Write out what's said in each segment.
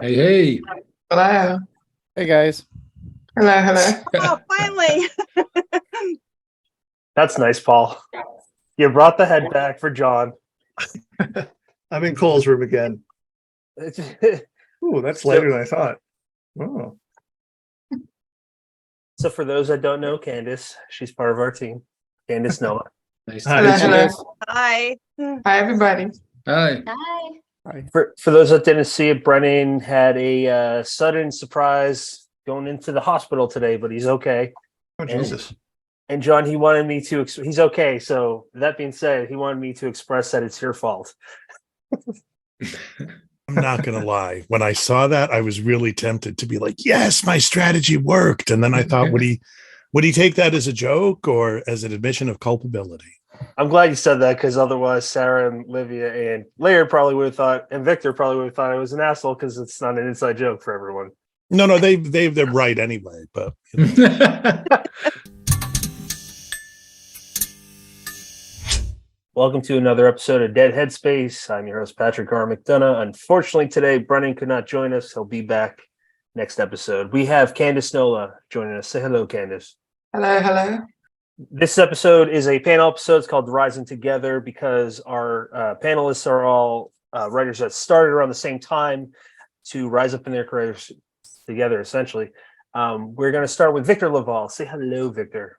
Hey, hey. Hello. Hey guys. Hello, hello. Oh, finally. That's nice, Paul. You brought the head back for John. I'm in Cole's room again. Ooh, that's later than I thought. Oh, So for those that don't know Candace, she's part of our team. Candace Noah. Nice Hi. to meet you. Hello. Hi. Hi, everybody. Hi. Hi. For those that didn't see it, Brennan had a sudden surprise going into the hospital today, but he's okay. oh Jesus. And John, he wanted me to. He's okay. So that being said, he wanted me to express that it's your fault. I'm not going to lie. When I saw that, I was really tempted to be like, yes, my strategy worked. And then I thought, would he take that as a joke or as an admission of culpability? I'm glad you said that because otherwise Sarah and Livia and Laird probably would have thought, and Victor probably would have thought I was an asshole because it's not an inside joke for everyone. No, they're right anyway. But you know. Welcome to another episode of Dead Headspace. I'm your host, Patrick R. McDonough. Unfortunately, today, Brennan could not join us. He'll be back next episode. We have Candace Nola joining us. Say hello, Candace. Hello, hello. This episode is a panel episode. It's called Rising Together because our panelists are all writers that started around the same time to rise up in their careers together, essentially. We're going to start with Victor LaValle. Say hello, Victor.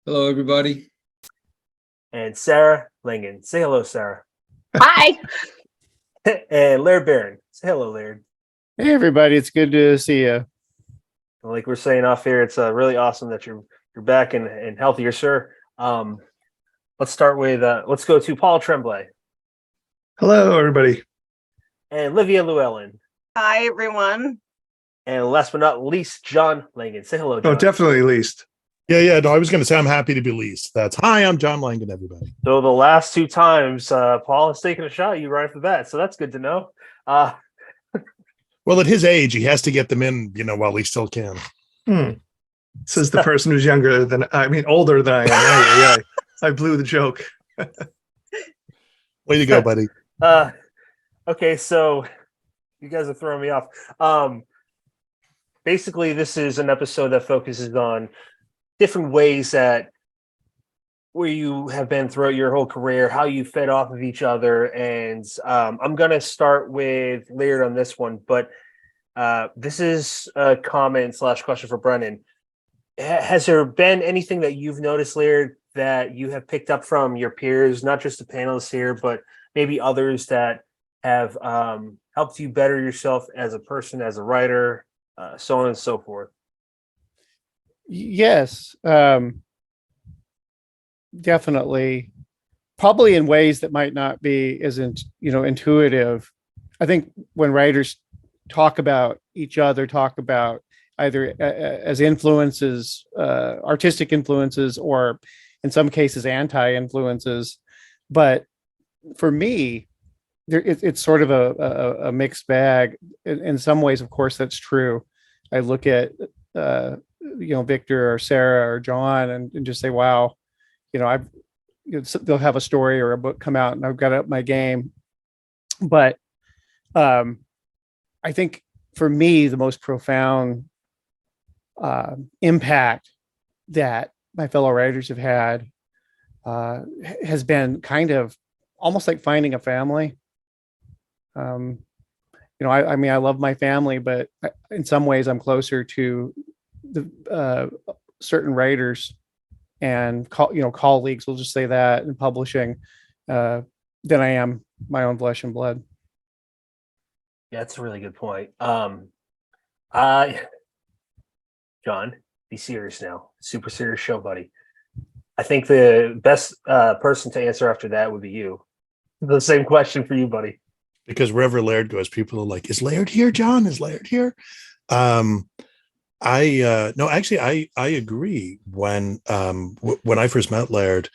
Hello, everybody. And Sarah Langan. Say hello, Sarah. Hi. And Laird Barron. Say hello, Laird. Hey everybody, it's good to see you. Like we're saying off here, it's really awesome that you're back and healthier, sir. Let's start with let's go to Paul Tremblay Hello, everybody. and Livia Llewelyn. Hi, everyone. And last but not least, John Langan. Say hello, John. Oh, definitely least. Yeah. No, I was going to say I'm happy to be least. That's hi. I'm John Langan. Everybody. So the last two times, Paul has taken a shot at you right off the bat, so that's good to know. Well, at his age, he has to get them in, while he still can. Says the person who's older than I am. Yeah, I blew the joke. Way to go, buddy. Okay, so you guys are throwing me off. Basically, this is an episode that focuses on different ways that where you have been throughout your whole career, how you fed off of each other. And I'm going to start with Laird on this one, but this is a comment / question for Brennan. Has there been anything that you've noticed, Laird, that you have picked up from your peers, not just the panelists here, but maybe others that have helped you better yourself as a person, as a writer, so on and so forth? Yes, definitely. Probably in ways that might not be as intuitive. I think when writers talk about each other, talk about either as influences, artistic influences, or in some cases anti-influences. But for me, it's sort of a mixed bag. In some ways, of course, that's true. I look at Victor or Sarah or John and just say, wow, they'll have a story or a book come out and I've got up my game. But I think for me, the most profound impact that my fellow writers have had has been kind of almost like finding a family. I love my family, but in some ways I'm closer to the certain writers and colleagues, we'll just say that, in publishing than I am my own flesh and blood. Yeah, that's a really good point. John, be serious now. Super serious show, buddy. I think the best person to answer after that would be you. The same question for you, buddy. Because wherever Laird goes, people are like, is Laird here, John? Is Laird here? I agree. When I first met Laird,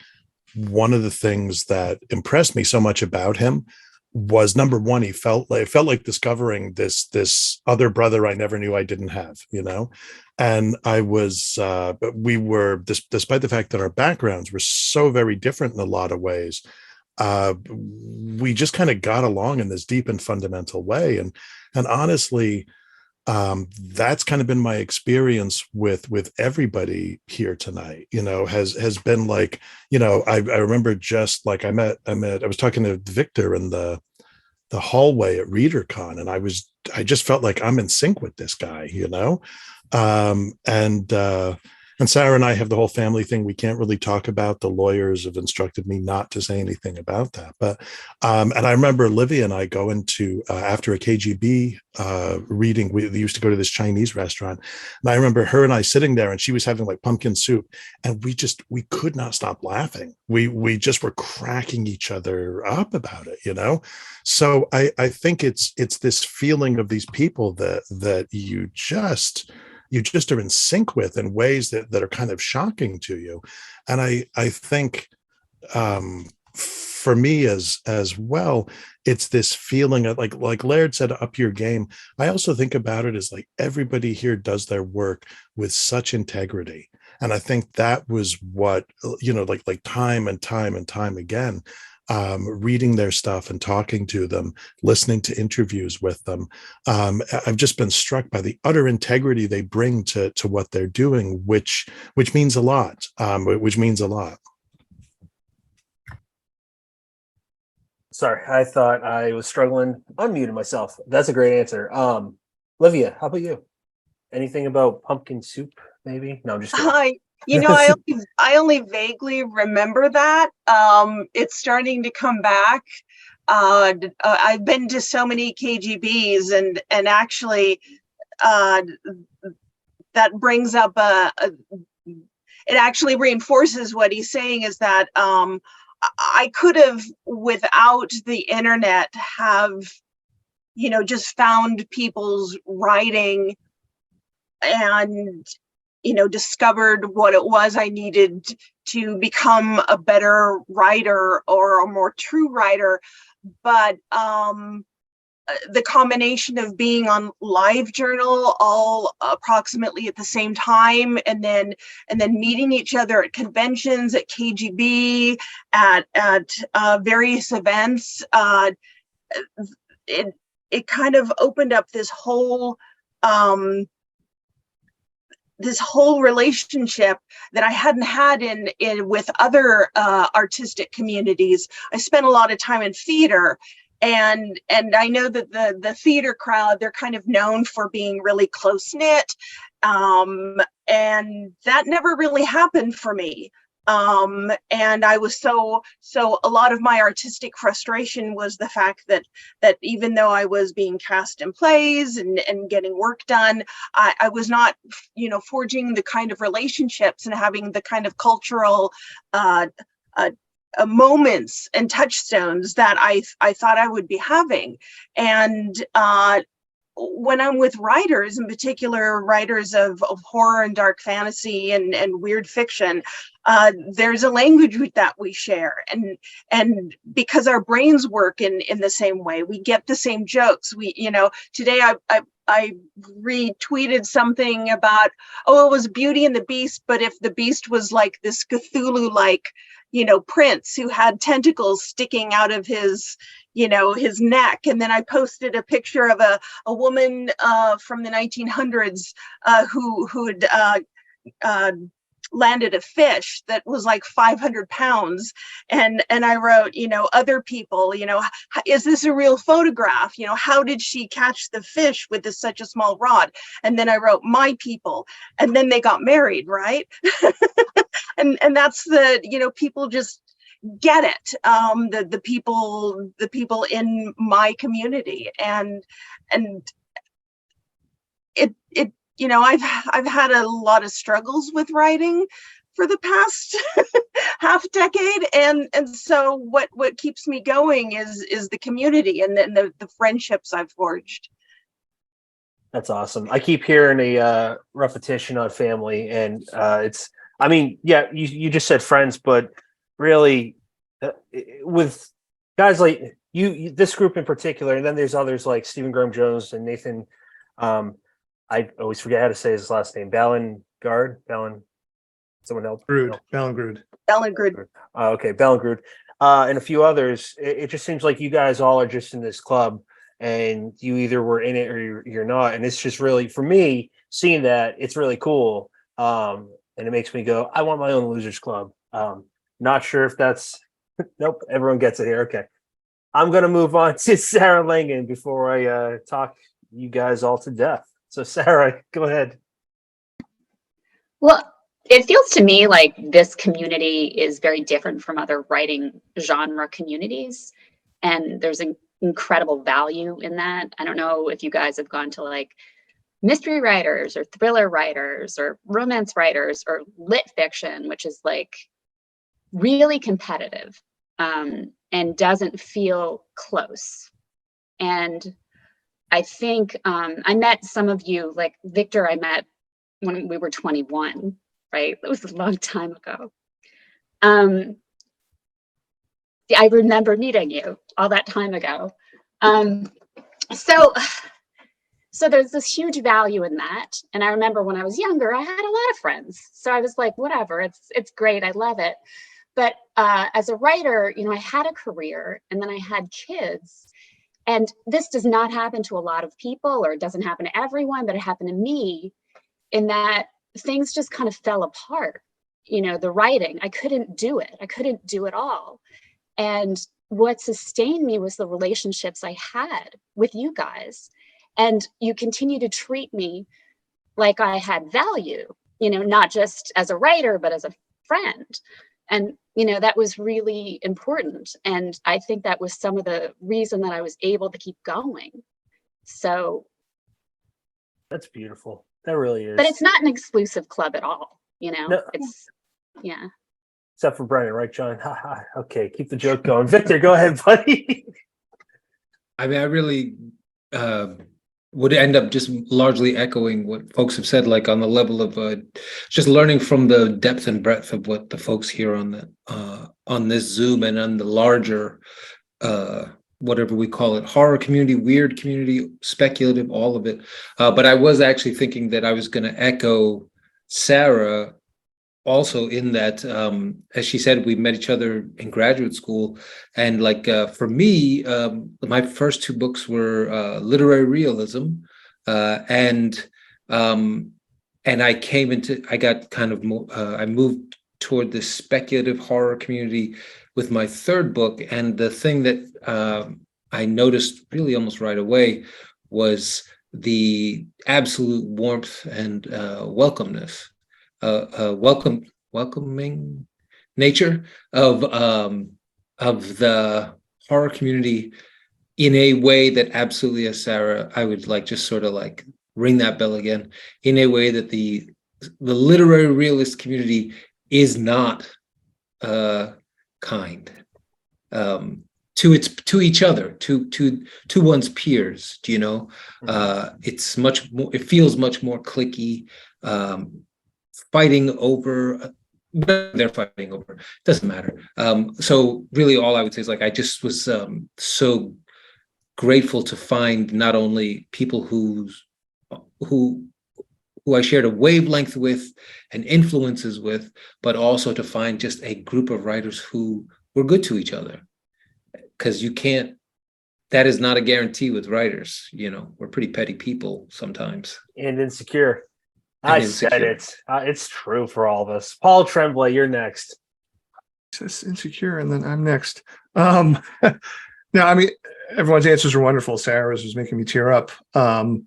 one of the things that impressed me so much about him was, number one, it felt like discovering this other brother I never knew I didn't have, and I was, but we were, despite the fact that our backgrounds were so very different in a lot of ways, we just kind of got along in this deep and fundamental way. And honestly, that's kind of been my experience with everybody here tonight, has been like, I remember just like I was talking to Victor in the hallway at ReaderCon, and I just felt like I'm in sync with this guy, and Sarah and I have the whole family thing we can't really talk about. The lawyers have instructed me not to say anything about that. But and I remember Livia and I going to after a KGB reading, we used to go to this Chinese restaurant, and I remember her and I sitting there, and she was having like pumpkin soup, and we could not stop laughing. We just were cracking each other up about it, So I think it's this feeling of these people that you just are in sync with in ways that are kind of shocking to you. And I think for me as well, it's this feeling of like Laird said, up your game. I also think about it as like everybody here does their work with such integrity. And I think that was what, like time and time and time again, reading their stuff and talking to them, listening to interviews with them. I've just been struck by the utter integrity they bring to what they're doing, which means a lot, Sorry, I thought I was struggling unmuting myself. That's a great answer. Livia, how about you? Anything about pumpkin soup, maybe? No, I'm just kidding. I only vaguely remember that. It's starting to come back. I've been to so many KGBs, and actually, that brings up it actually reinforces what he's saying, is that I could have, without the internet, have just found people's writing and discovered what it was I needed to become a better writer or a more true writer. But the combination of being on LiveJournal all approximately at the same time, and then meeting each other at conventions, at KGB, at various events, it kind of opened up this whole relationship that I hadn't had in with other artistic communities. I spent a lot of time in theater, and I know that the theater crowd, they're kind of known for being really close knit, and that never really happened for me. And I was so a lot of my artistic frustration was the fact that even though I was being cast in plays and getting work done, I was not, forging the kind of relationships and having the kind of cultural moments and touchstones that I thought I would be having. And when I'm with writers, in particular writers of horror and dark fantasy and weird fiction, there's a language that we share, and because our brains work in the same way, we get the same jokes. Today I retweeted something about, it was Beauty and the Beast, but if the Beast was like this Cthulhu-like, prince who had tentacles sticking out of his neck. And then I posted a picture of a woman from the 1900s who had landed a fish that was like 500 pounds. And I wrote, other people, is this a real photograph? How did she catch the fish with such a small rod? And then I wrote, my people. And then they got married, right? and that's people just get it. The people in my community, and it I've had a lot of struggles with writing for the past half decade, and so what keeps me going is the community and the friendships I've forged. That's awesome. I keep hearing a repetition on family, and you just said friends, but really with guys like you, this group in particular, and then there's others like Stephen Graham Jones and Nathan. I always forget how to say his last name. Ballin, someone else. Ballin Grood. Okay, Ballin Grood. and a few others, it just seems like you guys all are just in this club, and you either were in it or you're not. And it's just really, for me, seeing that, it's really cool. And it makes me go, I want my own losers club. Not sure if that's, nope, everyone gets it here. Okay. I'm going to move on to Sarah Langan before I talk you guys all to death. So Sarah, go ahead. Well, it feels to me like this community is very different from other writing genre communities. And there's an incredible value in that. I don't know if you guys have gone to like mystery writers or thriller writers or romance writers or lit fiction, which is like really competitive and doesn't feel close. And I think I met some of you, like Victor, I met when we were 21, right? That was a long time ago. I remember meeting you all that time ago. So there's this huge value in that. And I remember when I was younger, I had a lot of friends. So I was like, whatever, it's great, I love it. But as a writer, you know, I had a career and then I had kids. And this does not happen to a lot of people, or it doesn't happen to everyone, but it happened to me in that things just kind of fell apart. You know, the writing, I couldn't do it. I couldn't do it all. And what sustained me was the relationships I had with you guys. And you continue to treat me like I had value, you know, not just as a writer, but as a friend. And, you know, that was really important. And I think that was some of the reason that I was able to keep going. So. That's beautiful. That really is. But it's not an exclusive club at all, you know, No. it's, yeah. Except for Brennan, right, John? Okay, keep the joke going. Victor, go ahead, buddy. I mean, I really would end up just largely echoing what folks have said, like on the level of just learning from the depth and breadth of what the folks here on this Zoom and on the larger whatever we call it, horror community, weird community, speculative, all of it. But I was actually thinking that I was going to echo Sarah also in that, as she said, we met each other in graduate school. And like, for me, my first two books were literary realism. And I got kind of more, I moved toward this speculative horror community with my third book. And the thing that I noticed really almost right away was the absolute warmth and welcomeness. Welcoming nature of the horror community in a way that absolutely, as Sarah, I would like just sort of like ring that bell again, in a way that the literary realist community is not kind to each other, to one's peers. Do you know? It's much more. It feels much more cliquey. Fighting over, they're fighting over, doesn't matter. So really all I would say is like, I just was so grateful to find not only people who I shared a wavelength with and influences with, but also to find just a group of writers who were good to each other. Because that is not a guarantee with writers. You know, we're pretty petty people sometimes. And insecure. I said it. It's true for all of us. Paul Tremblay, you're next. Says insecure, and then I'm next. No, I mean, everyone's answers are wonderful. Sarah's was making me tear up. John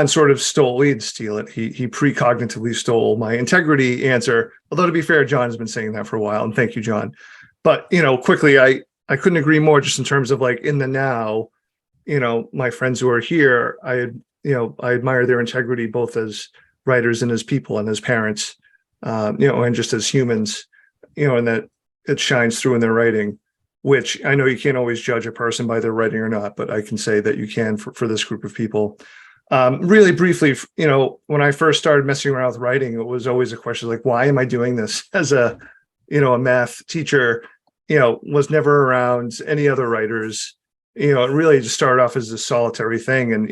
sort of didn't steal it. He precognitively stole my integrity answer. Although to be fair, John has been saying that for a while, and thank you, John. But you know, quickly, I couldn't agree more. Just in terms of like in the now, you know, my friends who are here, I admire their integrity both as writers and as people and as parents, and just as humans, and that it shines through in their writing, which I know you can't always judge a person by their writing or not, but I can say that you can for this group of people. Really briefly, when I first started messing around with writing, it was always a question like, why am I doing this? As a math teacher, was never around any other writers, it really just started off as a solitary thing. And,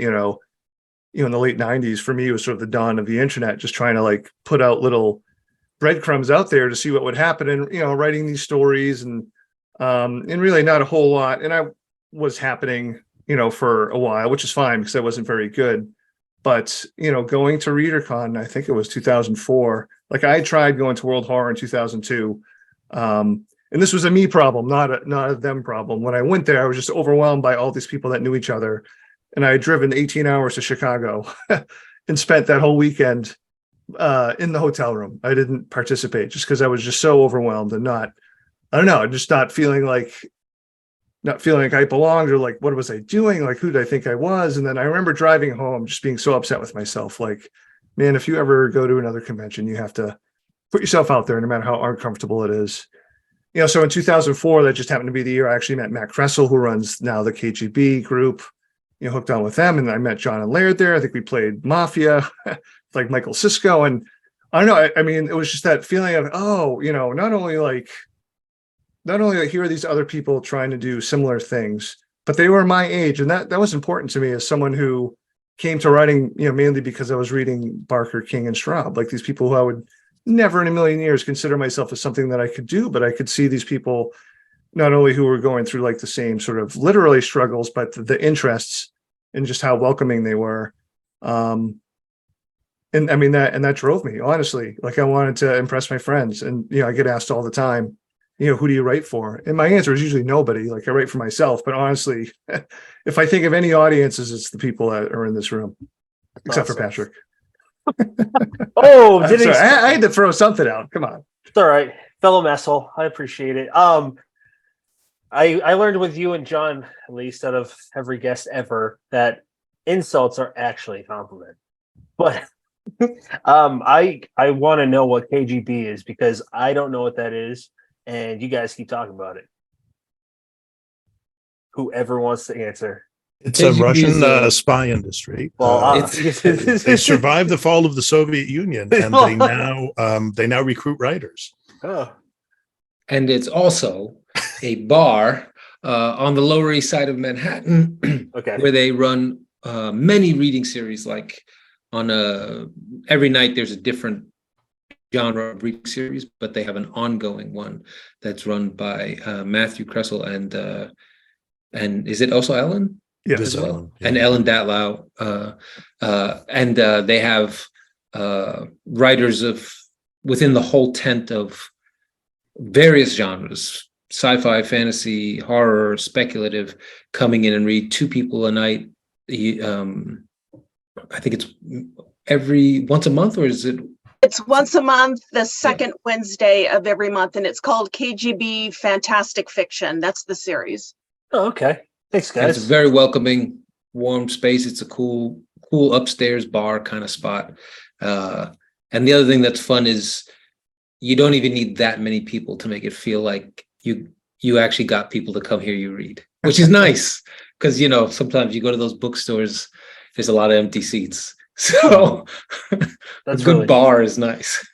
in the late 90s, for me, it was sort of the dawn of the internet, just trying to like put out little breadcrumbs out there to see what would happen, and writing these stories, and really not a whole lot. And I was happening, for a while, which is fine because I wasn't very good. But going to ReaderCon, I think it was 2004. Like, I tried going to World Horror in 2002. And this was a me problem, not a them problem. When I went there, I was just overwhelmed by all these people that knew each other. And I had driven 18 hours to Chicago and spent that whole weekend in the hotel room. I didn't participate just because I was just so overwhelmed and just not feeling like I belonged, or like, what was I doing? Like, who did I think I was? And then I remember driving home, just being so upset with myself. Like, man, if you ever go to another convention, you have to put yourself out there, no matter how uncomfortable it is. So in 2004, that just happened to be the year I actually met Matt Kressel, who runs now the KGB group, hooked on with them. And I met John and Laird there. I think we played Mafia, like Michael Cisco. And I don't know, I mean, it was just that feeling of, not only here are these other people trying to do similar things, but they were my age. And that was important to me as someone who came to writing, mainly because I was reading Barker, King, and Straub, like these people who I would never in a million years consider myself as something that I could do, but I could see these people not only who were going through like the same sort of literary struggles, but the interests and just how welcoming they were. And I mean, that drove me, honestly. Like, I wanted to impress my friends, and I get asked all the time, who do you write for? And my answer is usually nobody. Like, I write for myself, but honestly, if I think of any audiences, it's the people that are in this room, except for Patrick. Oh, I had to throw something out. Come on. It's all right, fellow messhole. I appreciate it. I learned with you and John, at least out of every guest ever, that insults are actually a compliment. But I want to know what KGB is, because I don't know what that is, and you guys keep talking about it. Whoever wants to answer. It's a Russian spy industry. Well, they survived the fall of the Soviet Union, and they now recruit writers. Oh. And it's also a bar on the Lower East Side of Manhattan, Okay. where they run many reading series. Like, on every night there's a different genre of reading series, but they have an ongoing one that's run by Matthew Kressel and is it also Ellen? Yeah, as well, Ellen, yeah. and Ellen Datlow, and they have writers within the whole tent of various genres: sci-fi, fantasy, horror, speculative, coming in and read 2 people a night. I think it's once a month, or is it? It's once a month, the second Wednesday of every month, and it's called KGB Fantastic Fiction. That's the series. Oh, okay. Thanks, And guys. it's a very welcoming, warm space. It's a cool upstairs bar kind of spot. And the other thing that's fun is you don't even need that many people to make it feel like you actually got people to come hear you read, which is nice, because sometimes you go to those bookstores, there's a lot of empty seats. So That's a good really bar is nice.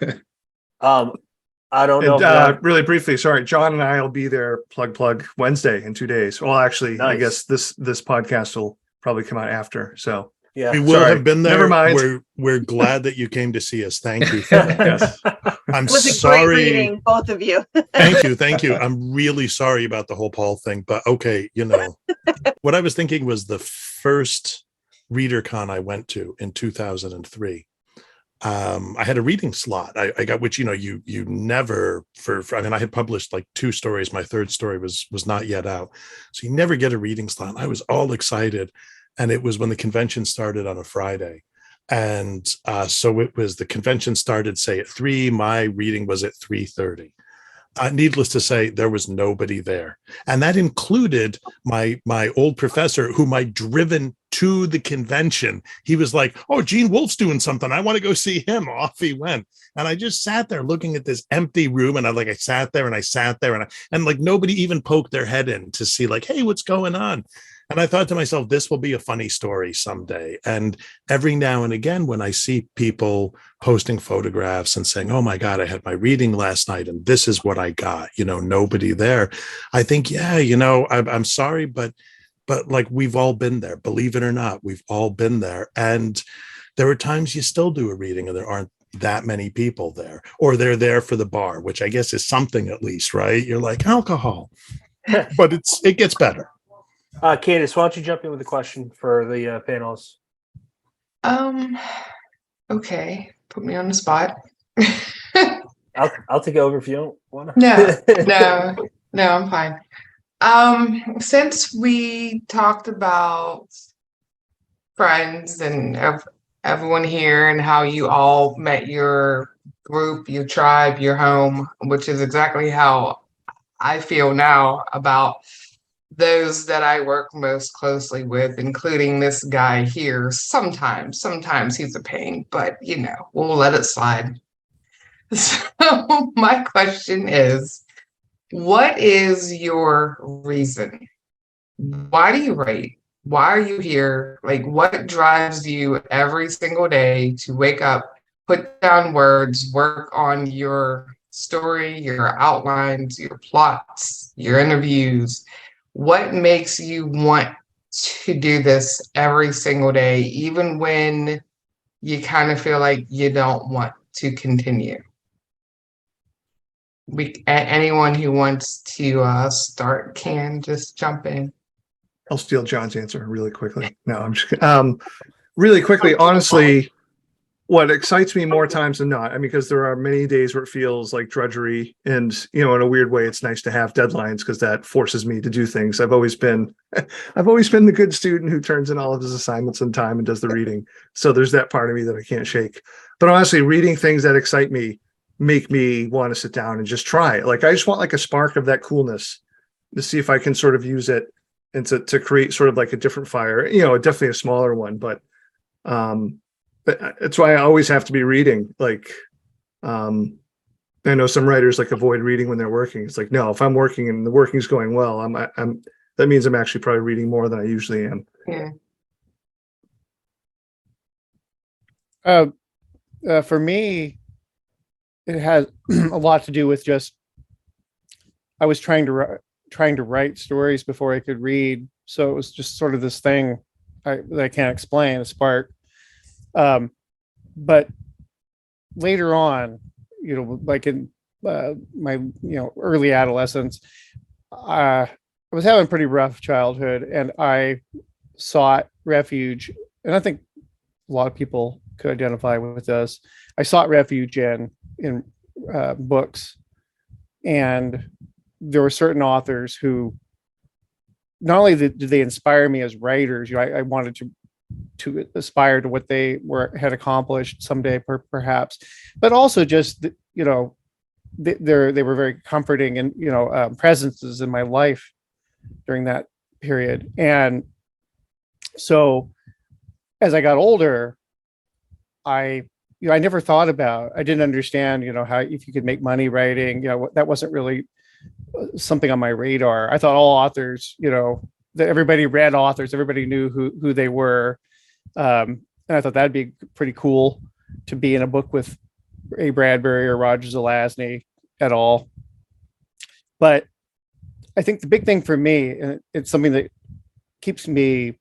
I don't know. Really briefly, sorry, John and I will be there, plug Wednesday in 2 days. Well, actually, Nice. I guess this podcast will probably come out after. So Yeah. We will have been there. Never mind. We're glad that you came to see us. Thank you for that. yes, I'm It was a great sorry. reading, both of you. Thank you. I'm really sorry about the whole Paul thing, but okay, what I was thinking was the first ReaderCon I went to in 2003. I had a reading slot. I got, which you never I mean, I had published like 2 stories. My 3rd story was not yet out, so you never get a reading slot. I was all excited, and it was when the convention started on a Friday, and so it was, the convention started, say, at 3. My reading was at 3:30. Needless to say, there was nobody there, and that included my old professor, whom I'd driven to the convention. He was like, "Oh, Gene Wolfe's doing something. I want to go see him." Off he went, and I just sat there looking at this empty room, and I sat there, and like nobody even poked their head in to see, like, "Hey, what's going on?" And I thought to myself, this will be a funny story someday. And every now and again, when I see people posting photographs and saying, "Oh my God, I had my reading last night and this is what I got," nobody there, I think, I'm sorry, but like, we've all been there. Believe it or not, we've all been there. And there are times you still do a reading and there aren't that many people there, or they're there for the bar, which I guess is something at least, right? You're like alcohol, but it gets better. Candace, why don't you jump in with a question for the panelists? Okay, put me on the spot. I'll take it over if you don't want to. No, I'm fine. Since we talked about friends and everyone here and how you all met your group, your tribe, your home, which is exactly how I feel now about those that I work most closely with, including this guy here. Sometimes he's a pain, but we'll let it slide. So my question is, what is your reason? Why do you write? Why are you here? Like, what drives you every single day to wake up, put down words, work on your story, your outlines, your plots, your interviews? What makes you want to do this every single day, even when you kind of feel like you don't want to continue? Anyone who wants to start can just jump in. I'll steal John's answer really quickly. No, I'm just really quickly. Honestly, what excites me more times than not, because there are many days where it feels like drudgery, and in a weird way, it's nice to have deadlines because that forces me to do things. I've always been the good student who turns in all of his assignments on time and does the reading. So there's that part of me that I can't shake. But honestly, reading things that excite me make me want to sit down and just try it. Like, I just want like a spark of that coolness to see if I can sort of use it and to create sort of like a different fire, definitely a smaller one, but that's why I always have to be reading. Like, I know some writers like avoid reading when they're working. It's like, no, if I'm working and the working's going well, that means I'm actually probably reading more than I usually am. Yeah. For me, it has a lot to do with just, I was trying to write stories before I could read. So it was just sort of this thing that I can't explain, a spark. But later on, like in my early adolescence, I was having a pretty rough childhood, and I sought refuge. And I think a lot of people could identify with this. I sought refuge in books, and there were certain authors who not only did they inspire me as writers, I wanted to aspire to what they had accomplished someday, perhaps, but also just they were very comforting and presences in my life during that period. And so as I got older, I never thought about, I didn't understand how, if you could make money writing, that wasn't really something on my radar. I thought all authors, that everybody read authors, everybody knew who they were. And I thought that'd be pretty cool to be in a book with Ray Bradbury or Roger Zelazny at all. But I think the big thing for me, and it's something that keeps me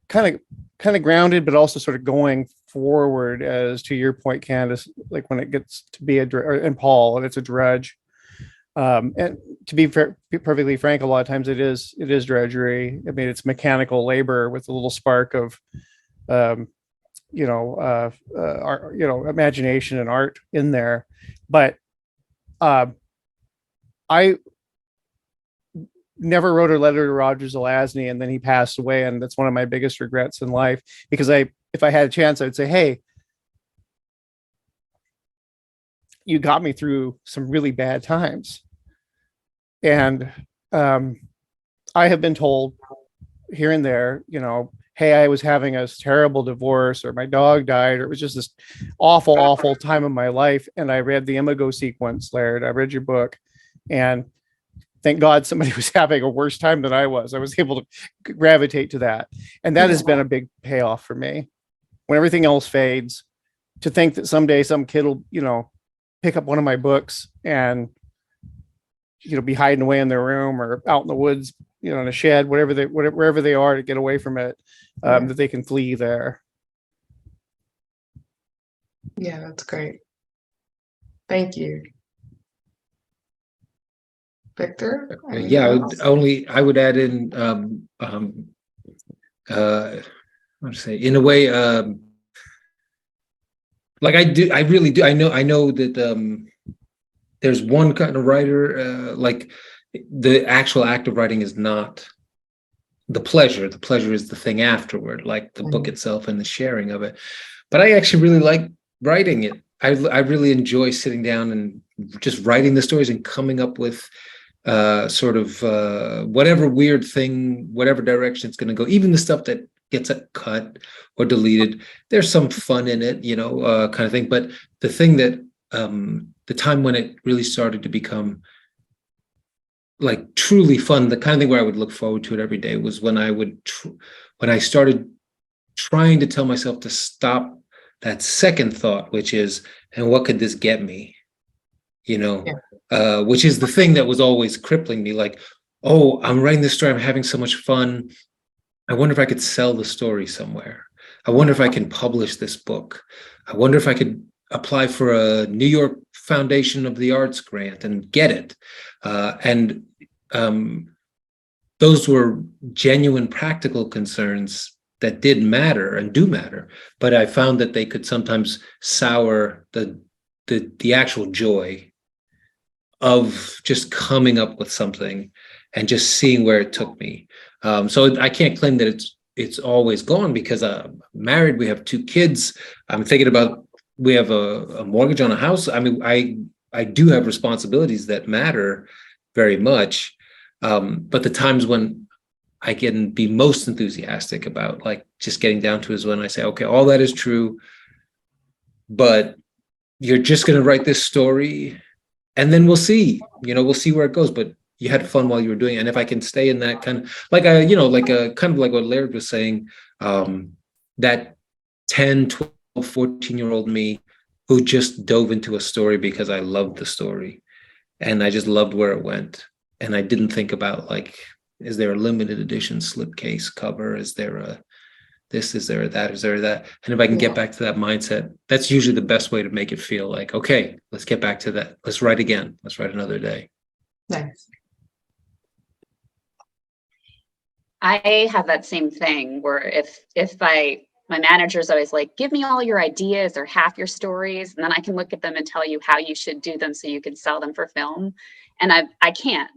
kind of grounded, but also sort of going forward, as to your point, Candace, like when it gets to be and Paul, and it's a drudge. And to be perfectly frank, a lot of times it is drudgery. It's mechanical labor with a little spark of, art, imagination and art in there. But I never wrote a letter to Roger Zelazny, and then he passed away, and that's one of my biggest regrets in life, because if I had a chance, I would say, hey, you got me through some really bad times. And I have been told here and there, hey, I was having a terrible divorce, or my dog died, or it was just this awful, awful time of my life. And I read the Imago sequence, Laird. I read your book, and thank God somebody was having a worse time than I was. I was able to gravitate to that. And that has been a big payoff for me. When everything else fades, to think that someday some kid will, pick up one of my books and, be hiding away in their room or out in the woods, in a shed, wherever they are, to get away from it, that they can flee there. Yeah, that's great. Thank you. Victor? Yeah, I would add in I'd say in a way like I really do. I know that there's one kind of writer like the actual act of writing is not the pleasure. The pleasure is the thing afterward, like the book itself and the sharing of it. But I actually really like writing it. I really enjoy sitting down and just writing the stories and coming up with sort of whatever weird thing, whatever direction it's going to go. Even the stuff that gets cut or deleted, there's some fun in it, you know, kind of thing. But the thing that the time when it really started to become like truly fun, the kind of thing where I would look forward to it every day, was when I would when I started trying to tell myself to stop that second thought, which is, and what could this get me? You know, which is the thing that was always crippling me. Like, oh, I'm writing this story, I'm having so much fun. I wonder if I could sell the story somewhere. I wonder if I can publish this book. I wonder if I could apply for a New York Foundation of the Arts grant and get it. And those were genuine practical concerns that did matter and do matter. But I found that they could sometimes sour the actual joy of just coming up with something and just seeing where it took me. So I can't claim that it's always gone, because I'm married, we have 2 kids. I'm thinking about, we have a mortgage on a house. I mean, I do have responsibilities that matter very much. But the times when I can be most enthusiastic about, like, just getting down to, is when I say, okay, all that is true, but you're just going to write this story and then we'll see, you know, we'll see where it goes. But you had fun while you were doing it. And if I can stay in that kind of, like, you know, like a kind of like what Laird was saying, that 10, 12, 14-year-old me who just dove into a story because I loved the story and I just loved where it went. And I didn't think about, like, is there a limited edition slipcase cover? Is there a this? Is there a that? Is there a that? And if I can get back to that mindset, that's usually the best way to make it feel like, okay, let's get back to that. Let's write again. Let's write another day. Nice. I have that same thing where if my manager's always like, give me all your ideas or half your stories, and then I can look at them and tell you how you should do them so you can sell them for film. And I can't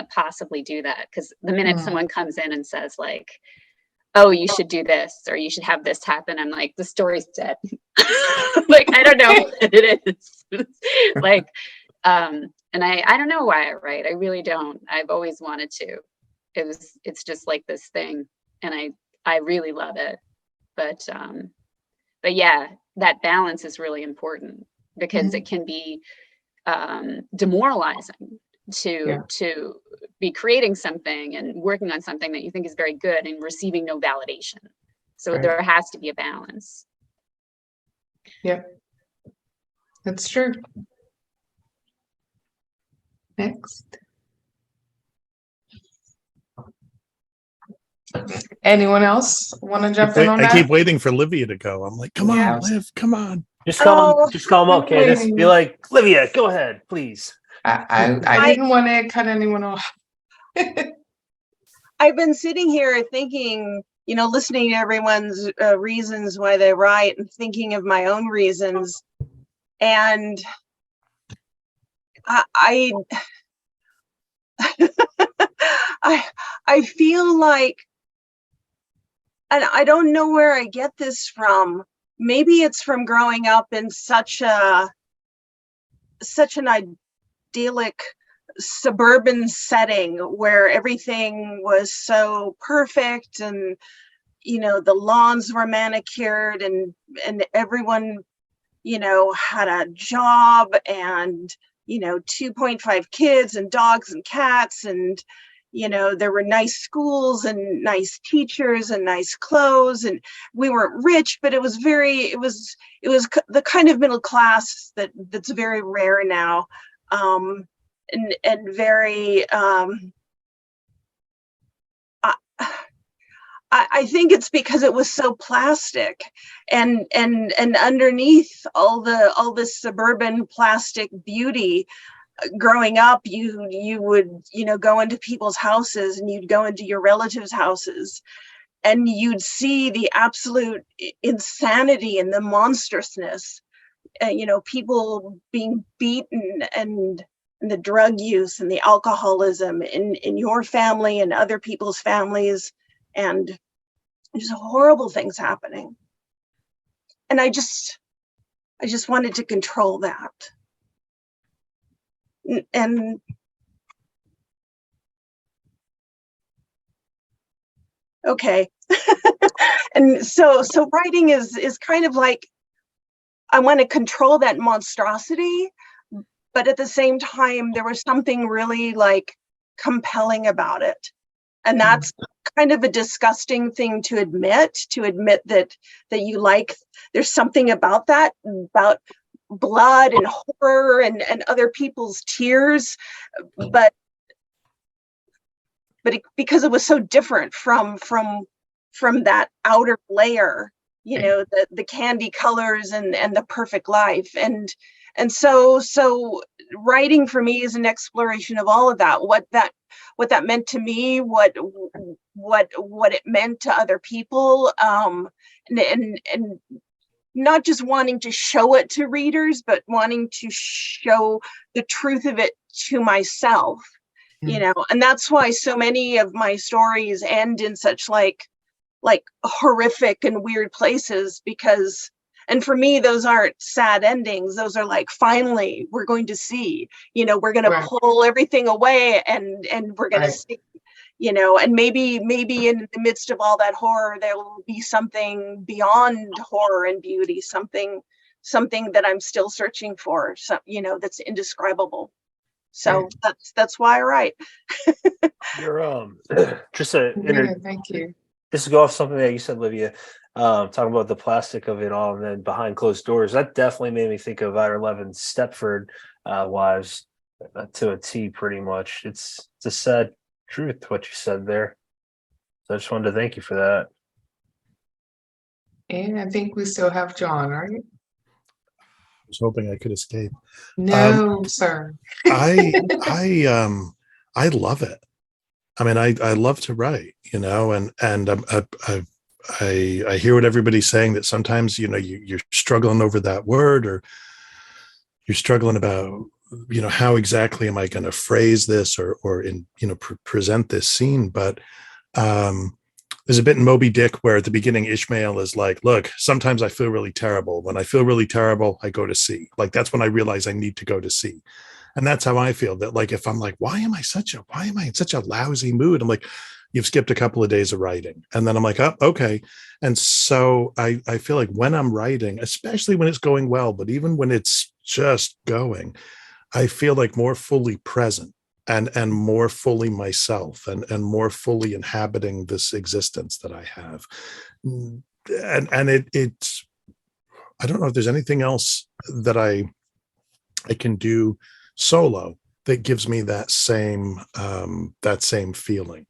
possibly do that, because the minute someone comes in and says, like, oh, you should do this or you should have this happen, I'm like, the story's dead. Like, I don't know what it is. Like, and I don't know why I write. I really don't. I've always wanted to. It's just like this thing, and I really love it. But yeah, that balance is really important, because it can be demoralizing to be creating something and working on something that you think is very good and receiving no validation. So there has to be a balance. Yep, that's true. Next. Anyone else want to jump in on that? I keep waiting for Livia to go. I'm like, come on, Liv, come on. Just call them up, Candace. Be like, Livia, go ahead, please. I didn't want to cut anyone off. I've been sitting here thinking, you know, listening to everyone's reasons why they write and thinking of my own reasons. And I feel like, and I don't know where I get this from. Maybe it's from growing up in such an idyllic suburban setting where everything was so perfect, and, you know, the lawns were manicured, and everyone, you know, had a job, and, you know, 2.5 kids and dogs and cats, and, you know, there were nice schools and nice teachers and nice clothes, and we weren't rich, but it was the kind of middle class that's very rare now, and very I think it's because it was so plastic, and underneath all this suburban plastic beauty, growing up, you would, go into people's houses, and you'd go into your relatives' houses, and you'd see the absolute insanity and the monstrousness, people being beaten, and the drug use and the alcoholism in your family and other people's families, and there's horrible things happening. And I just wanted to control that. And okay. And so writing is kind of like, I want to control that monstrosity, but at the same time, there was something really like compelling about it. And that's kind of a disgusting thing to admit that you like, there's something about that, about blood and horror and other people's tears, but because it was so different from that outer layer, the candy colors and the perfect life. And so writing for me is an exploration of all of that, what that meant to me, what it meant to other people, and not just wanting to show it to readers, but wanting to show the truth of it to myself, and that's why so many of my stories end in such like horrific and weird places, because, and for me, those aren't sad endings. Those are like, finally, we're going to see, we're going to pull everything away, and we're going to see, and maybe in the midst of all that horror, there will be something beyond horror and beauty, something that I'm still searching for, that's indescribable. So that's why I write. You're just Thank you. just to go off something that you said, Livia, talking about the plastic of it all, and then behind closed doors. That definitely made me think of Ira Levin's Stepford Wives to a T, pretty much. It's a sad truth what you said there. So I just wanted to thank you for that. And I think we still have John, right? I was hoping I could escape. No, sir. I love it. I mean, I love to write, and I hear what everybody's saying, that sometimes, you're struggling over that word, or you're struggling about, how exactly am I going to phrase this or present this scene. But there's a bit in Moby Dick where at the beginning, Ishmael is like, look, sometimes I feel really terrible. When I feel really terrible, I go to sea. Like, that's when I realize I need to go to sea. And that's how I feel, that like, if I'm like, why am I in such a lousy mood? I'm like, you've skipped a couple of days of writing. And then I'm like, oh, okay. And so I feel like when I'm writing, especially when it's going well, but even when it's just going, I feel like more fully present and more fully myself, and more fully inhabiting this existence that I have. And it's, I don't know if there's anything else that I can do solo that gives me that same feeling.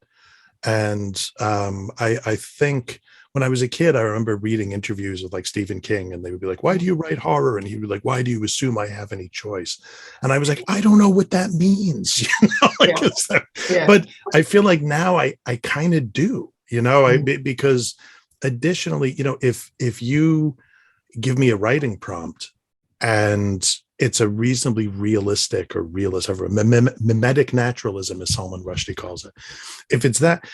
And I think when I was a kid, I remember reading interviews with like Stephen King, and they would be like, why do you write horror? And he would be like, why do you assume I have any choice? And I was like, I don't know what that means. But I feel like now I kind of do, because additionally, if you give me a writing prompt and it's a reasonably realistic or realist, or mimetic naturalism, as Salman Rushdie calls it. If it's that,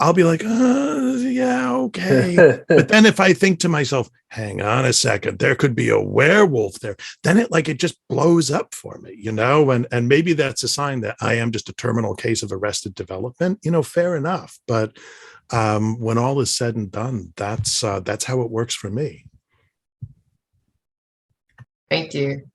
I'll be like, yeah, okay. But then if I think to myself, hang on a second, there could be a werewolf there, then it just blows up for me, and maybe that's a sign that I am just a terminal case of arrested development, fair enough. But when all is said and done, that's how it works for me. Thank you.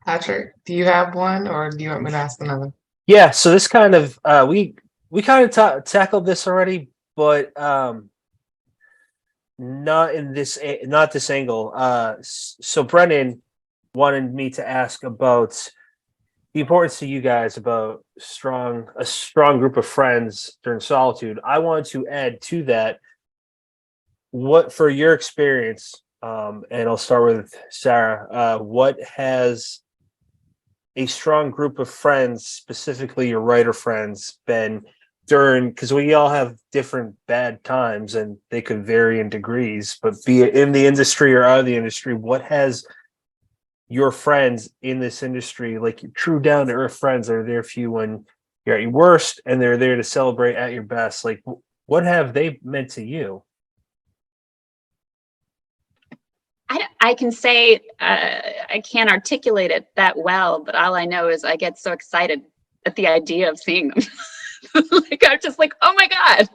Patrick, do you have one, or do you want me to ask another? Yeah, so this kind of we kind of tackled this already, but not this angle. So Brennan wanted me to ask about the importance to you guys about a strong group of friends during solitude. I want to add to that, what for your experience, and I'll start with Sarah, what has a strong group of friends, specifically your writer friends, been during, because we all have different bad times and they could vary in degrees, but be it in the industry or out of the industry, what has your friends in this industry, like your true down to earth friends that are there for you when you're at your worst and they're there to celebrate at your best, like what have they meant to you? I can say I can't articulate it that well, but all I know is I get so excited at the idea of seeing them. Like I'm just like, oh my God.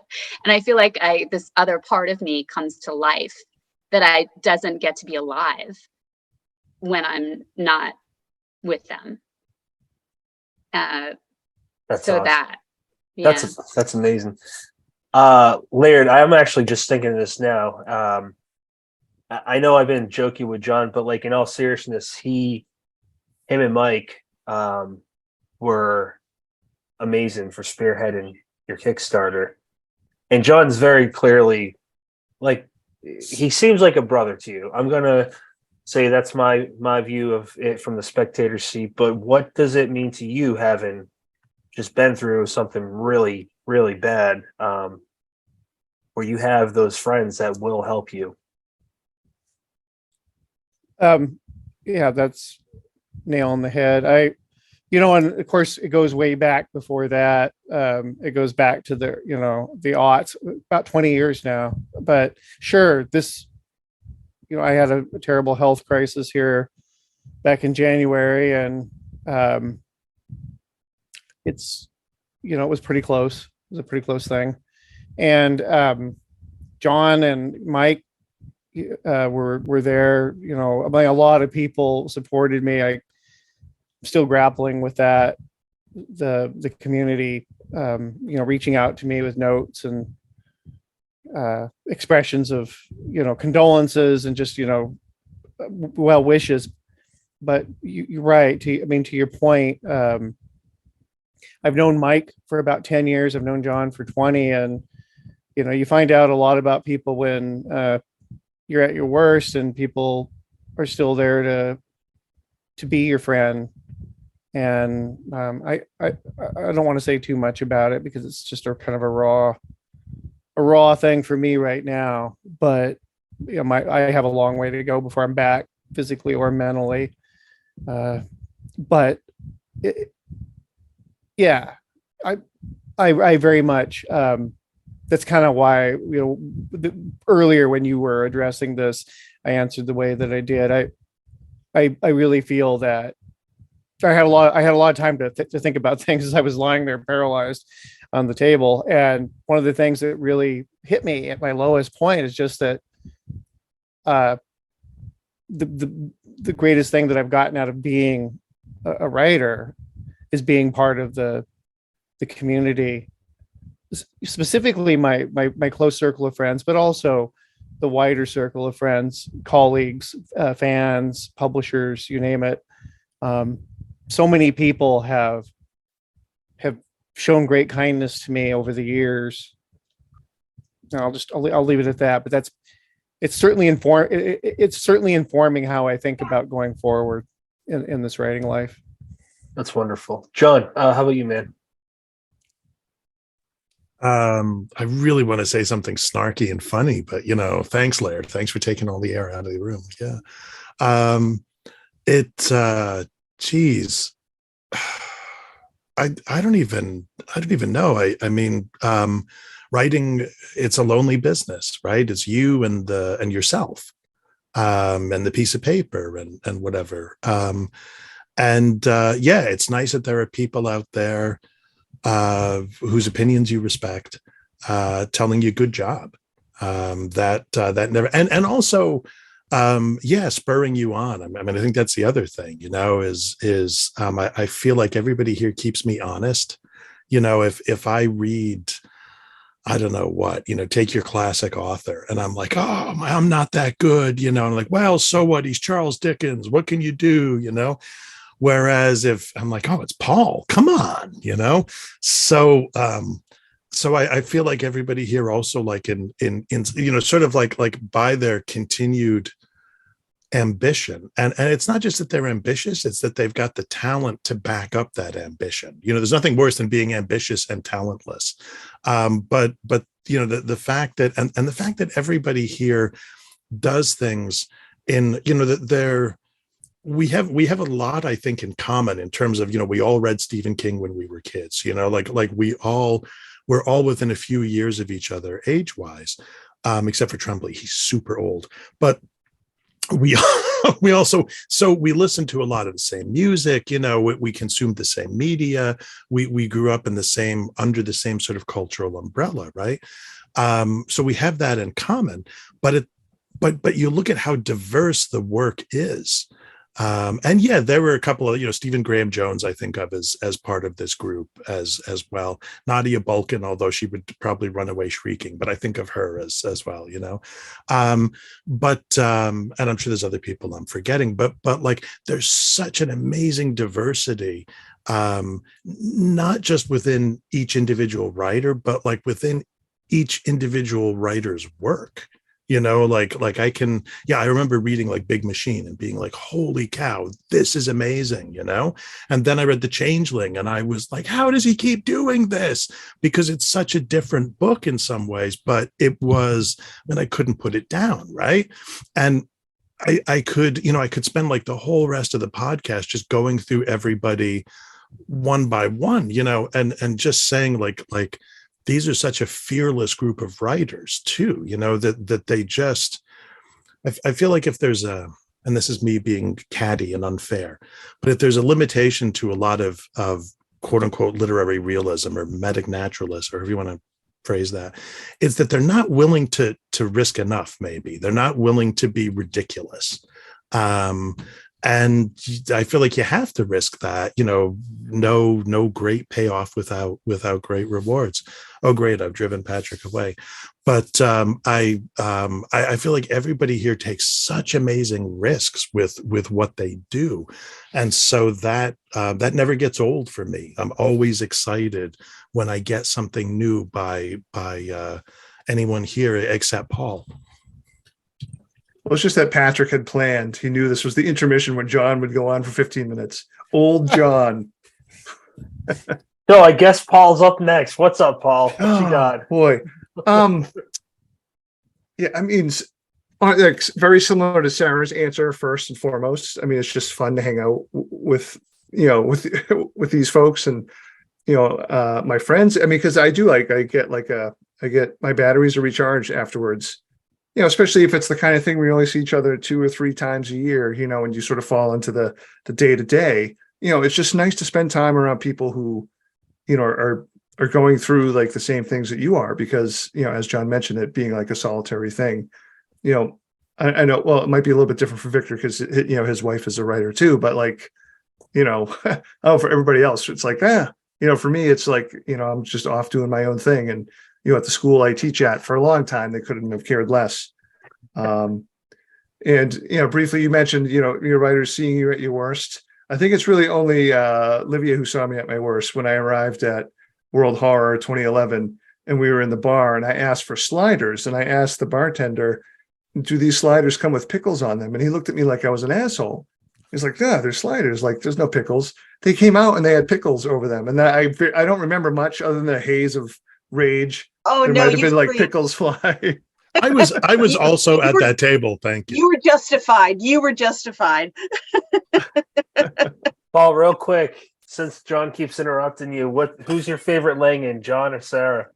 And I feel like this other part of me comes to life that I doesn't get to be alive when I'm not with them. That's so awesome. that, yeah. That's amazing. Laird, I'm actually just thinking of this now. I know I've been joking with John, but like in all seriousness, him and Mike were amazing for spearheading your Kickstarter. And John's very clearly, like, he seems like a brother to you. I'm gonna say that's my view of it from the spectator seat. But what does it mean to you, having just been through something really, really bad, where you have those friends that will help you? Yeah, that's nail on the head. And of course it goes way back before that. It goes back to the aughts, about 20 years now. But sure, I had a terrible health crisis here back in January, and it was pretty close. It was a pretty close thing. And John and Mike were there. A lot of people supported me. I'm still grappling with that. The community, reaching out to me with notes and expressions of condolences and just well wishes. But you're right. To your point, I've known Mike for about 10 years. I've known John for 20, and you find out a lot about people when you're at your worst, and people are still there to be your friend. And I don't want to say too much about it because it's just a kind of a raw thing for me right now. But I have a long way to go before I'm back physically or mentally. But I very much. That's kind of why earlier when you were addressing this, I answered the way that I did. I really feel that I had a lot of time to think about things as I was lying there paralyzed on the table. And one of the things that really hit me at my lowest point is just that the greatest thing that I've gotten out of being a writer is being part of the community, specifically my close circle of friends, but also the wider circle of friends, colleagues, fans, publishers, you name it. So many people have shown great kindness to me over the years. I'll leave it at that. But it's certainly informing how I think about going forward in this writing life. That's wonderful. John, how about you, man? I really want to say something snarky and funny, but thanks, Laird. Thanks for taking all the air out of the room. Yeah. Geez. I don't even know. I mean, writing, it's a lonely business, right? It's you and yourself, and the piece of paper and whatever. It's nice that there are people out there whose opinions you respect, telling you good job, that never, and also spurring you on. I mean, I think that's the other thing, I feel like everybody here keeps me honest. If I read, I don't know what, take your classic author, and I'm like, oh, I'm not that good, and I'm like, well, so what? He's Charles Dickens. What can you do? Whereas if I'm like, oh, it's Paul, come on, So I feel like everybody here also like in sort of like by their continued ambition, and it's not just that they're ambitious, it's that they've got the talent to back up that ambition. There's nothing worse than being ambitious and talentless. But the fact that and the fact that everybody here does things in that they're we have a lot, I think, in common in terms of we all read Stephen King when we were kids, like we're all within a few years of each other age wise, except for Tremblay. He's super old, but we also we listen to a lot of the same music, we consumed the same media, we grew up in under the same sort of cultural umbrella, right? So we have that in common, but you look at how diverse the work is. And yeah, there were a couple of, Stephen Graham Jones, I think of as part of this group as well. Nadia Bulkin, although she would probably run away shrieking, but I think of her as well, and I'm sure there's other people I'm forgetting, but like there's such an amazing diversity, not just within each individual writer, but like within each individual writer's work. I remember reading like Big Machine and being like, holy cow, this is amazing, And then I read The Changeling and I was like, how does he keep doing this? Because it's such a different book in some ways, but it was, I couldn't put it down, right? And I could spend like the whole rest of the podcast just going through everybody one by one, and just saying like, these are such a fearless group of writers too, that they just, I feel like if there's and this is me being catty and unfair, but if there's a limitation to a lot of quote unquote literary realism or medic naturalist, or however you want to phrase that, it's that they're not willing to risk enough. Maybe they're not willing to be ridiculous. And I feel like you have to risk that, no great payoff without great rewards. Oh, great. I've driven Patrick away. But I feel like everybody here takes such amazing risks with what they do. And so that never gets old for me. I'm always excited when I get something new by anyone here except Paul. Well, it's just that Patrick had planned. He knew this was the intermission when John would go on for 15 minutes. Old John. So I guess Paul's up next. What's up, Paul? What you got? Boy. Yeah, like, very similar to Sarah's answer first and foremost. It's just fun to hang out with these folks and, my friends. Because I get my batteries are recharged afterwards. Especially if it's the kind of thing where you only see each other 2 or 3 times a year, and you sort of fall into the day to day, it's just nice to spend time around people who, are going through like the same things that you are, because, as John mentioned, it being like a solitary thing, I know, well, it might be a little bit different for Victor because, his wife is a writer too, but like, for everybody else, it's like, for me, it's like, I'm just off doing my own thing. And, at the school I teach at for a long time, they couldn't have cared less. And, briefly, you mentioned, your writers seeing you at your worst. I think it's really only Livia who saw me at my worst when I arrived at World Horror 2011 and we were in the bar and I asked for sliders and I asked the bartender, do these sliders come with pickles on them? And he looked at me like I was an asshole. He's like, yeah, they're sliders. Like, there's no pickles. They came out and they had pickles over them. And I don't remember much other than the haze of rage. Oh, there no, might have been like pickles fly. I was also at that table. Thank you. You were justified. You were justified. Paul, real quick, since John keeps interrupting you, who's your favorite Langan, John or Sarah?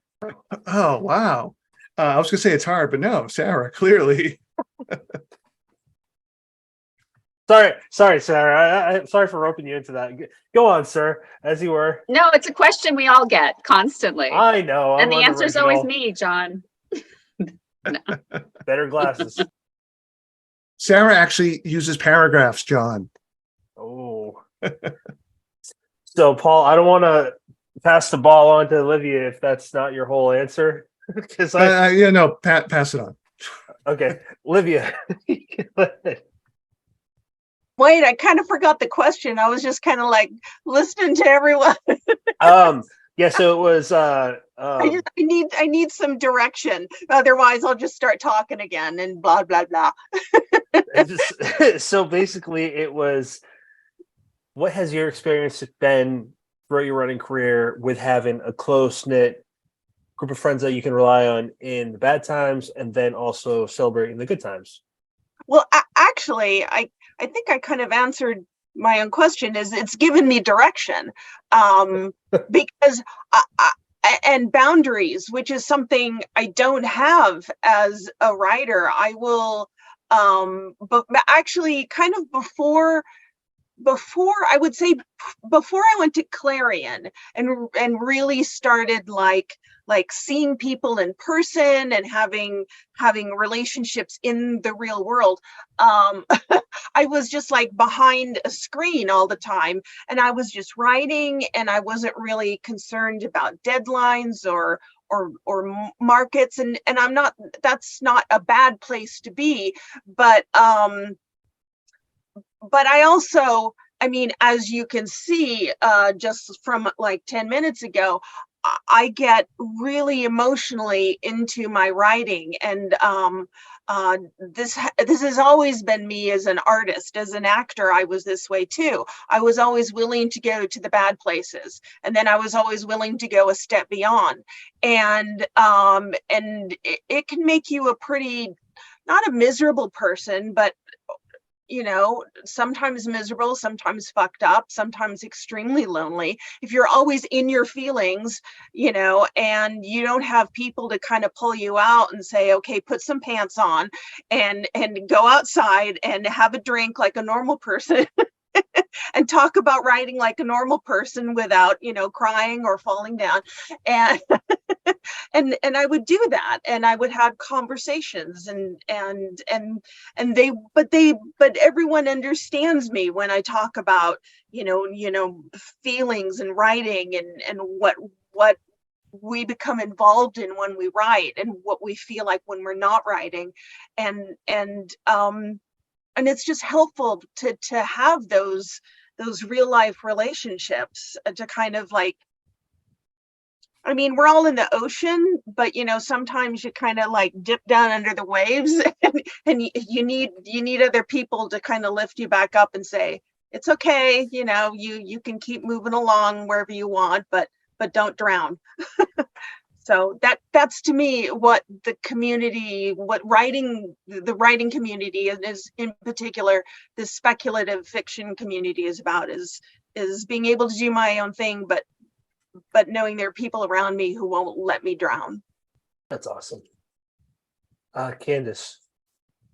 Oh, wow. I was gonna say it's hard, but no, Sarah, clearly. Sorry, Sarah. I'm sorry for roping you into that. Go on, sir, as you were. No, it's a question we all get constantly. I know. And the answer is always me, John. No. Better glasses. Sarah actually uses paragraphs, John. Oh. So, Paul, I don't want to pass the ball on to Livia if that's not your whole answer. Because pass it on. Okay, Livia. Wait, I kind of forgot the question. I was just kind of like listening to everyone. Yeah, so it was I need some direction. Otherwise, I'll just start talking again and blah blah blah. so basically it was, what has your experience been throughout your running career with having a close-knit group of friends that you can rely on in the bad times and then also celebrating the good times? Well, actually, I think I kind of answered my own question. Is it's given me direction, because and boundaries, which is something I don't have as a writer. I will, but actually, kind of before I would say before I went to Clarion and really started like seeing people in person and having relationships in the real world, I was just like behind a screen all the time, and I was just writing, and I wasn't really concerned about deadlines or markets, and I'm not, that's not a bad place to be, but I also, I mean, as you can see, just from like 10 minutes ago, I get really emotionally into my writing, and this has always been me as an artist. As an actor, I was this way too. I was always willing to go to the bad places, and then I was always willing to go a step beyond. And it can make you a pretty, not a miserable person, but you know, sometimes miserable, sometimes fucked up, sometimes extremely lonely. If you're always in your feelings, you know, and you don't have people to kind of pull you out and say, okay, put some pants on and go outside and have a drink like a normal person and talk about writing like a normal person without, you know, crying or falling down. And and I would do that, and I would have conversations, and but everyone understands me when I talk about, you know, feelings and writing, and what we become involved in when we write, and what we feel like when we're not writing, and it's just helpful to have those real life relationships, to kind of like, I mean, we're all in the ocean, but you know, sometimes you kind of like dip down under the waves, and you need other people to kind of lift you back up and say, it's okay, you know, you can keep moving along wherever you want, but don't drown. So that's to me what the community, what the writing community is in particular, the speculative fiction community is about, is being able to do my own thing, but knowing there are people around me who won't let me drown. That's awesome. Candace,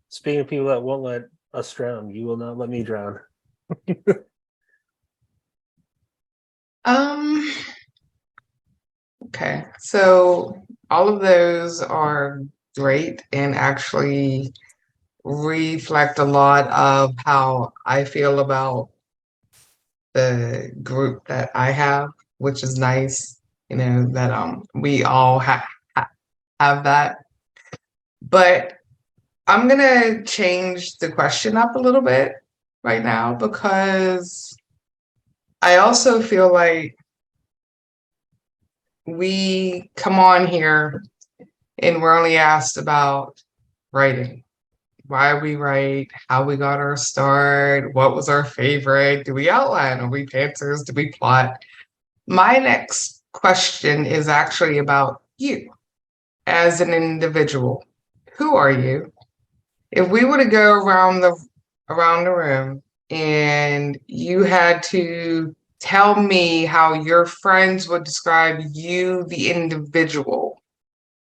speaking of people that won't let us drown, you will not let me drown. Okay, so all of those are great and actually reflect a lot of how I feel about the group that I have, which is nice, you know, that we all have that. But I'm gonna change the question up a little bit right now, because I also feel like we come on here and we're only asked about writing, why we write, how we got our start, what was our favorite, do we outline, are we pantsers, do we plot? My next question is actually about you as an individual. Who are you? If we were to go around the room and you had to tell me how your friends would describe you, the individual,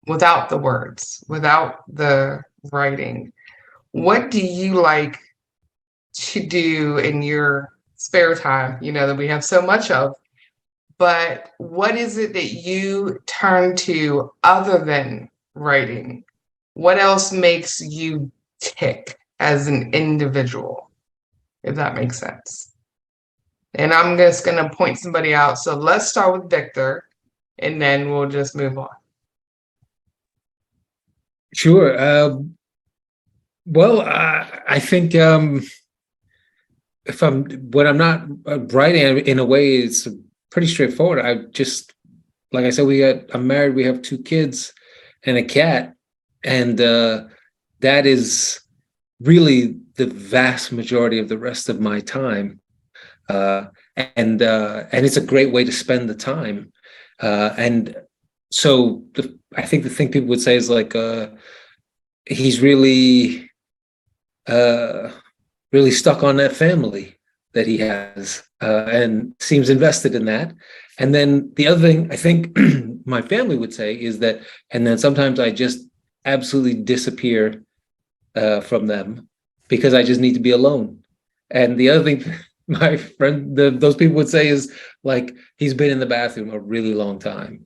without the words, without the writing, what do you like to do in your spare time, you know, that we have so much of? But what is it that you turn to other than writing? What else makes you tick as an individual, if that makes sense? And I'm just going to point somebody out. So let's start with Victor, and then we'll just move on. Sure. Well, I think when I'm not writing, in a way, it's pretty straightforward. I just, like I said, I'm married, we have 2 kids and a cat, and that is really the vast majority of the rest of my time. And it's a great way to spend the time. And so I think the thing people would say is like, he's really, really stuck on that family that he has, and seems invested in that. And then the other thing I think my family would say is that, and then sometimes I just absolutely disappear from them because I just need to be alone. And the other thing my friend, those people would say is like, he's been in the bathroom a really long time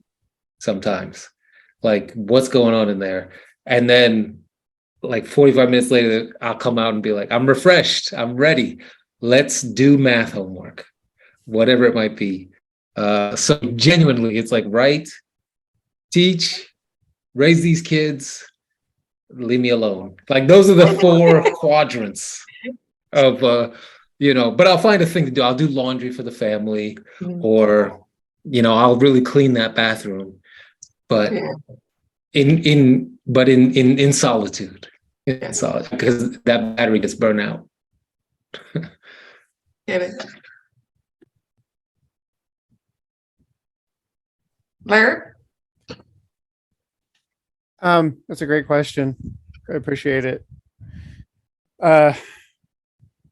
sometimes. Like, what's going on in there? And then like 45 minutes later, I'll come out and be like, I'm refreshed, I'm ready. Let's do math homework, whatever it might be. So genuinely, it's like, write, teach, raise these kids, leave me alone. Like, those are the 4 quadrants of, but I'll find a thing to do. I'll do laundry for the family, or, I'll really clean that bathroom, but in solitude, because that battery gets burned out. Get it. Laird? That's a great question. I appreciate it.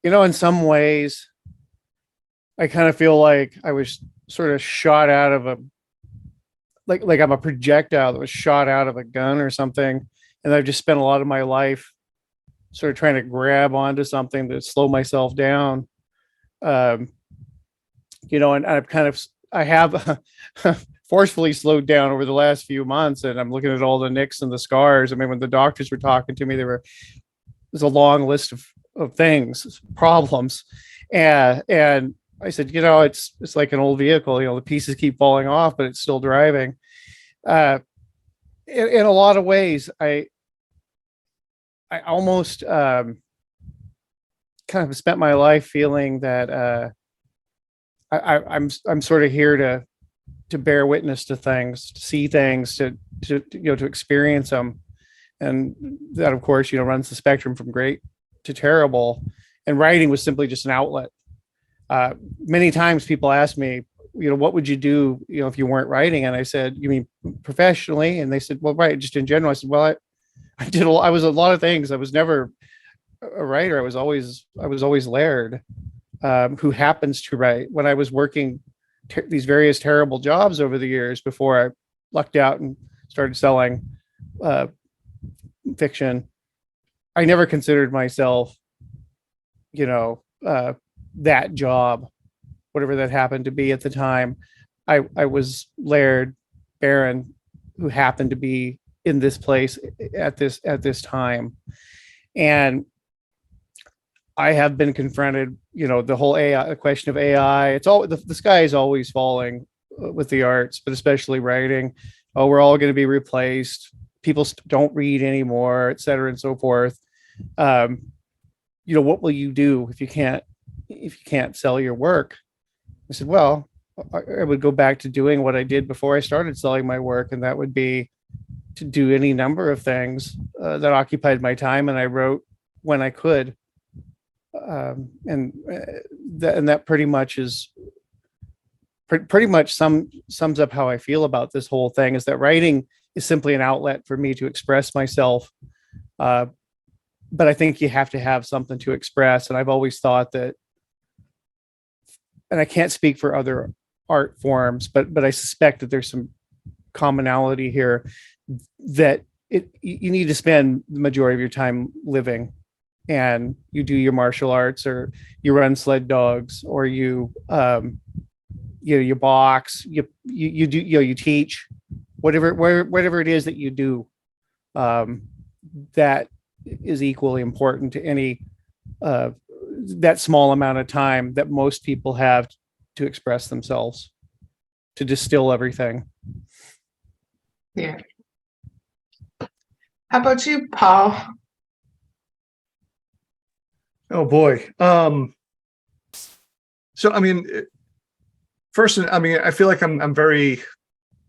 In some ways, I kind of feel like I was sort of shot out of like I'm a projectile that was shot out of a gun or something. And I've just spent a lot of my life sort of trying to grab onto something to slow myself down. And I have forcefully slowed down over the last few months, and I'm looking at all the nicks and the scars. I mean, when the doctors were talking to me, there's a long list of things, problems. And I said, it's like an old vehicle, the pieces keep falling off, but it's still driving. In a lot of ways, I almost kind of spent my life feeling that I'm sort of here to bear witness to things, to see things, to experience them. And that, of course, runs the spectrum from great to terrible. And writing was simply just an outlet. Many times people ask me, what would you do, if you weren't writing? And I said, you mean professionally? And they said, well, right, just in general. I said, well, I was a lot of things. I was never a writer. I was always Laird, who happens to write. When I was working these various terrible jobs over the years before I lucked out and started selling fiction, I never considered myself, that job, whatever that happened to be at the time. I was Laird Barron, who happened to be in this place at this time. And I have been confronted, the whole AI, the question of AI. It's all the sky is always falling with the arts, but especially writing. Oh, we're all going to be replaced. People don't read anymore, et cetera, and so forth. What will you do if you can't sell your work? I said, well, I would go back to doing what I did before I started selling my work, and that would be to do any number of things that occupied my time, and I wrote when I could. And that pretty much sums up how I feel about this whole thing, is that writing is simply an outlet for me to express myself. But I think you have to have something to express. And I've always thought that, and I can't speak for other art forms, but I suspect that there's some commonality here, that you need to spend the majority of your time living. And you do your martial arts, or you run sled dogs, or you box, you do, you teach, whatever it is that you do, that is equally important to any that small amount of time that most people have to express themselves, to distill everything. Yeah. How about you, Paul? Oh boy. So, I mean, first, I mean, I feel like I'm very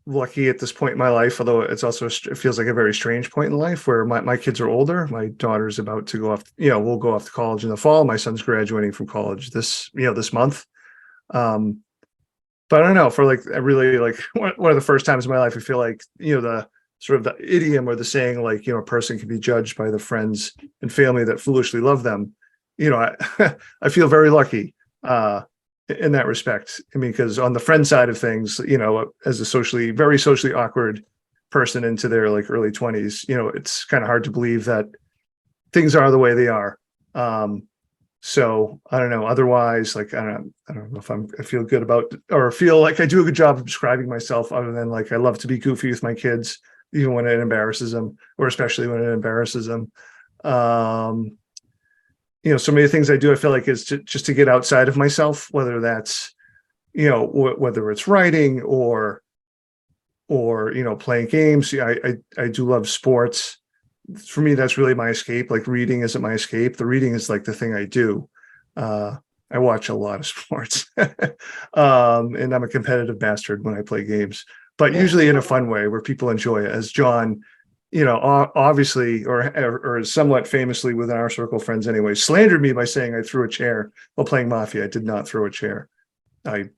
lucky at this point in my life, although it's also, it feels like a very strange point in life where my kids are older. My daughter's about to go off, we'll go off to college in the fall. My son's graduating from college this month. But I don't know, for like, I really like one of the first times in my life, I feel like, the sort of the idiom or the saying, like, a person can be judged by the friends and family that foolishly love them. I feel very lucky in that respect. I mean, because on the friend side of things, as a very socially awkward person into their like early 20s, it's kind of hard to believe that things are the way they are. So I don't know. Otherwise, like, I don't know if I feel good about, or feel like I do a good job of describing myself, other than like, I love to be goofy with my kids, even when it embarrasses them, or especially when it embarrasses them. So many things I do, I feel like is just to get outside of myself, whether that's, whether it's writing or playing games. I do love sports. For me, that's really my escape. Like, reading isn't my escape. The reading is like the thing I do. I watch a lot of sports, and I'm a competitive bastard when I play games, but usually in a fun way where people enjoy it. As John, obviously, or somewhat famously within our circle of friends anyway, slandered me by saying I threw a chair while playing Mafia. I did not throw a chair. I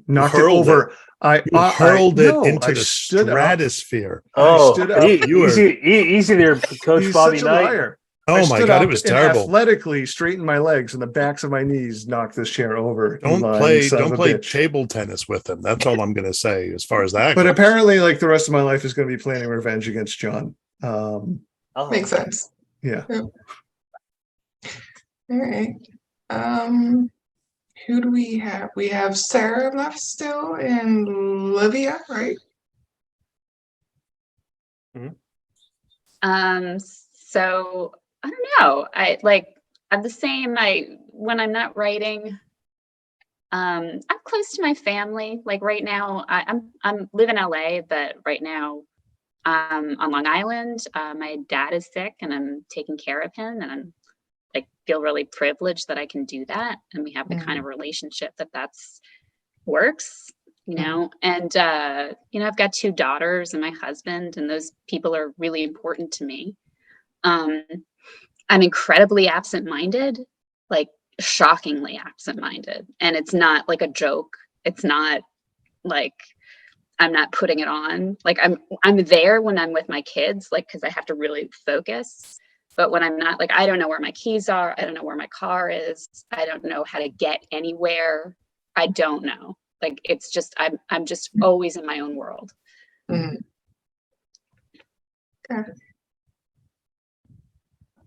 knocked it over. I hurled it into the stratosphere. Oh, stood up. easy there, Coach He's Bobby such a Knight. liar. Oh my God, it was terrible. Athletically straightened my legs and the backs of my knees, knocked this chair over. Don't play table tennis with him. That's all I'm going to say as far as that But goes. apparently, like, the rest of my life is going to be planning revenge against John. Makes sense. Yeah. All right. Who do we have? We have Sarah left still and Livia, right? So I don't know. I'm the same. When I'm not writing, I'm close to my family. Like right now, I'm live in LA, but right now, on Long Island. My dad is sick, and I'm taking care of him, and I'm feel really privileged that I can do that, and we have the kind of relationship that's works. And I've got 2 daughters and my husband, and those people are really important to me. I'm incredibly absent-minded, like shockingly absent-minded, and it's not like a joke. It's not like I'm not putting it on. Like I'm there when I'm with my kids, like, because I have to really focus. But when I'm not, like, I don't know where my keys are. I don't know where my car is. I don't know how to get anywhere. I don't know. Like, it's just, I'm just always in my own world. Mm-hmm. Okay.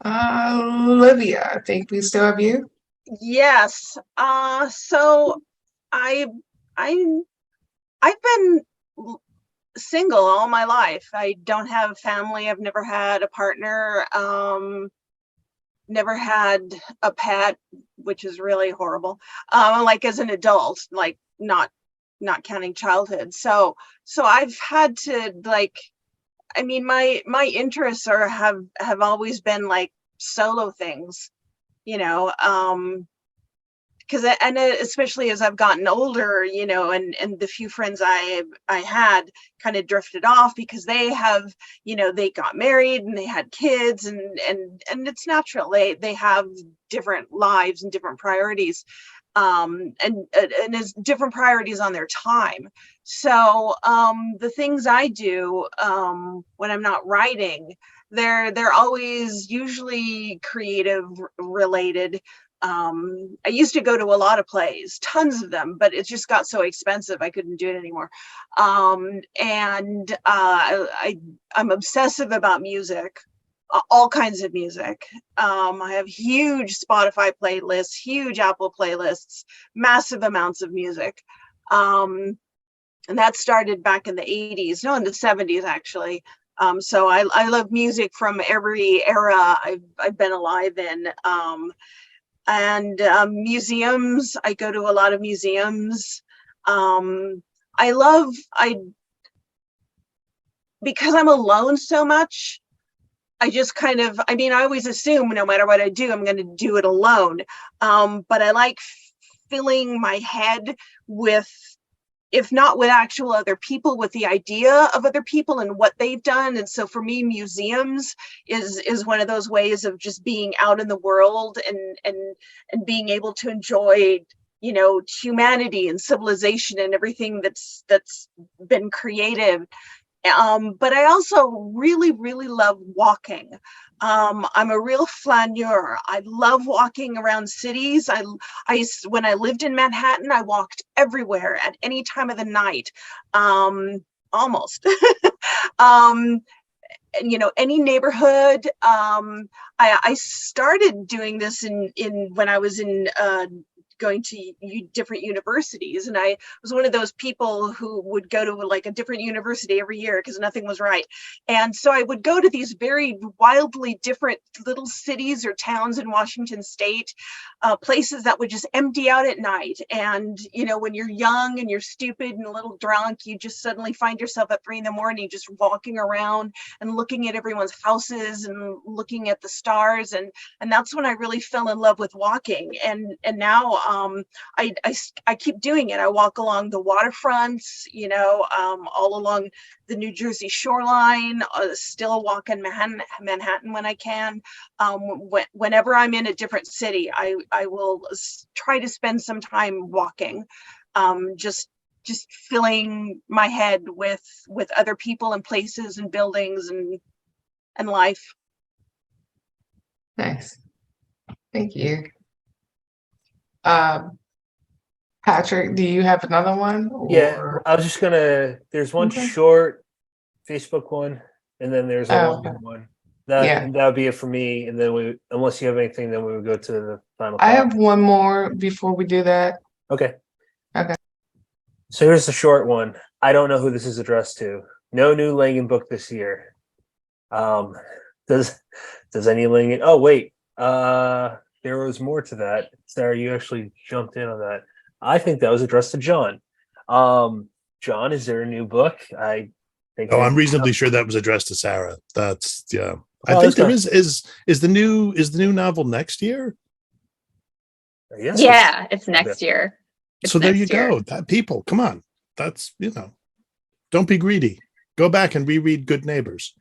Livia, I think we still have you. Yes. So I've been single all my life. I don't have family. I've never had a partner. Never had a pet, which is really horrible. Like as an adult, like not counting childhood. So I've had to, like, I mean, my interests have always been like solo things, because especially as I've gotten older, and the few friends I had kind of drifted off because they have, they got married and they had kids, and it's natural. They have different lives and different priorities, and there's different priorities on their time. So the things I do when I'm not writing, they're always usually creative related. I used to go to a lot of plays, tons of them, but it just got so expensive I couldn't do it anymore. And I'm obsessive about music, all kinds of music. I have huge Spotify playlists, huge Apple playlists, massive amounts of music. And that started back in the 80s, no, in the 70s actually. So I love music from every era I've been alive in. And museums, I go to a lot of museums. Because I'm alone so much, I just kind of, I always assume no matter what I do, I'm going to do it alone. But I like filling my head with, if not with actual other people, with the idea of other people and what they've done. And so for me, museums is one of those ways of just being out in the world and being able to enjoy, you know, humanity and civilization and everything that's been created. But I also really, really love walking. I'm a real flaneur. I love walking around cities. When I lived in Manhattan, I walked everywhere at any time of the night, almost. You know, any neighborhood. I started doing this when I was in going to different universities, and I was one of those people who would go to like a different university every year because nothing was right. And so I would go to these very wildly different little cities or towns in Washington state, places that would just empty out at night. And you know, when you're young and you're stupid and a little drunk, you just suddenly find yourself at 3 a.m. just walking around and looking at everyone's houses and looking at the stars, and that's when I really fell in love with walking. And now I keep doing it. I walk along the waterfronts, you know, all along the New Jersey shoreline, still walk in Manhattan when I can. Whenever I'm in a different city, I will try to spend some time walking, just filling my head with other people and places and buildings and life. Nice. Thank you. Patrick, do you have another one? Yeah, Or- I was just gonna. There's one Okay. short Facebook one, and then there's a Oh, longer okay. one. Yeah. That would be it for me. And then unless you have anything, then we would go to the final. I thought. have one more before we do that. Okay. Okay. So here's the short one. I don't know who this is addressed to. No new Langan book this year. Does any Langan? Oh wait. There was more to that. Sarah, you actually jumped in on that. I think that was addressed to John. John, is there a new book? I think. Oh, I'm reasonably sure that was addressed to Sarah. That's yeah. I Oh, think there okay. is the new novel next year. Yes. Yeah, it's next year. It's So there you next year. go. That people, come on. That's don't be greedy. Go back and reread Good Neighbors.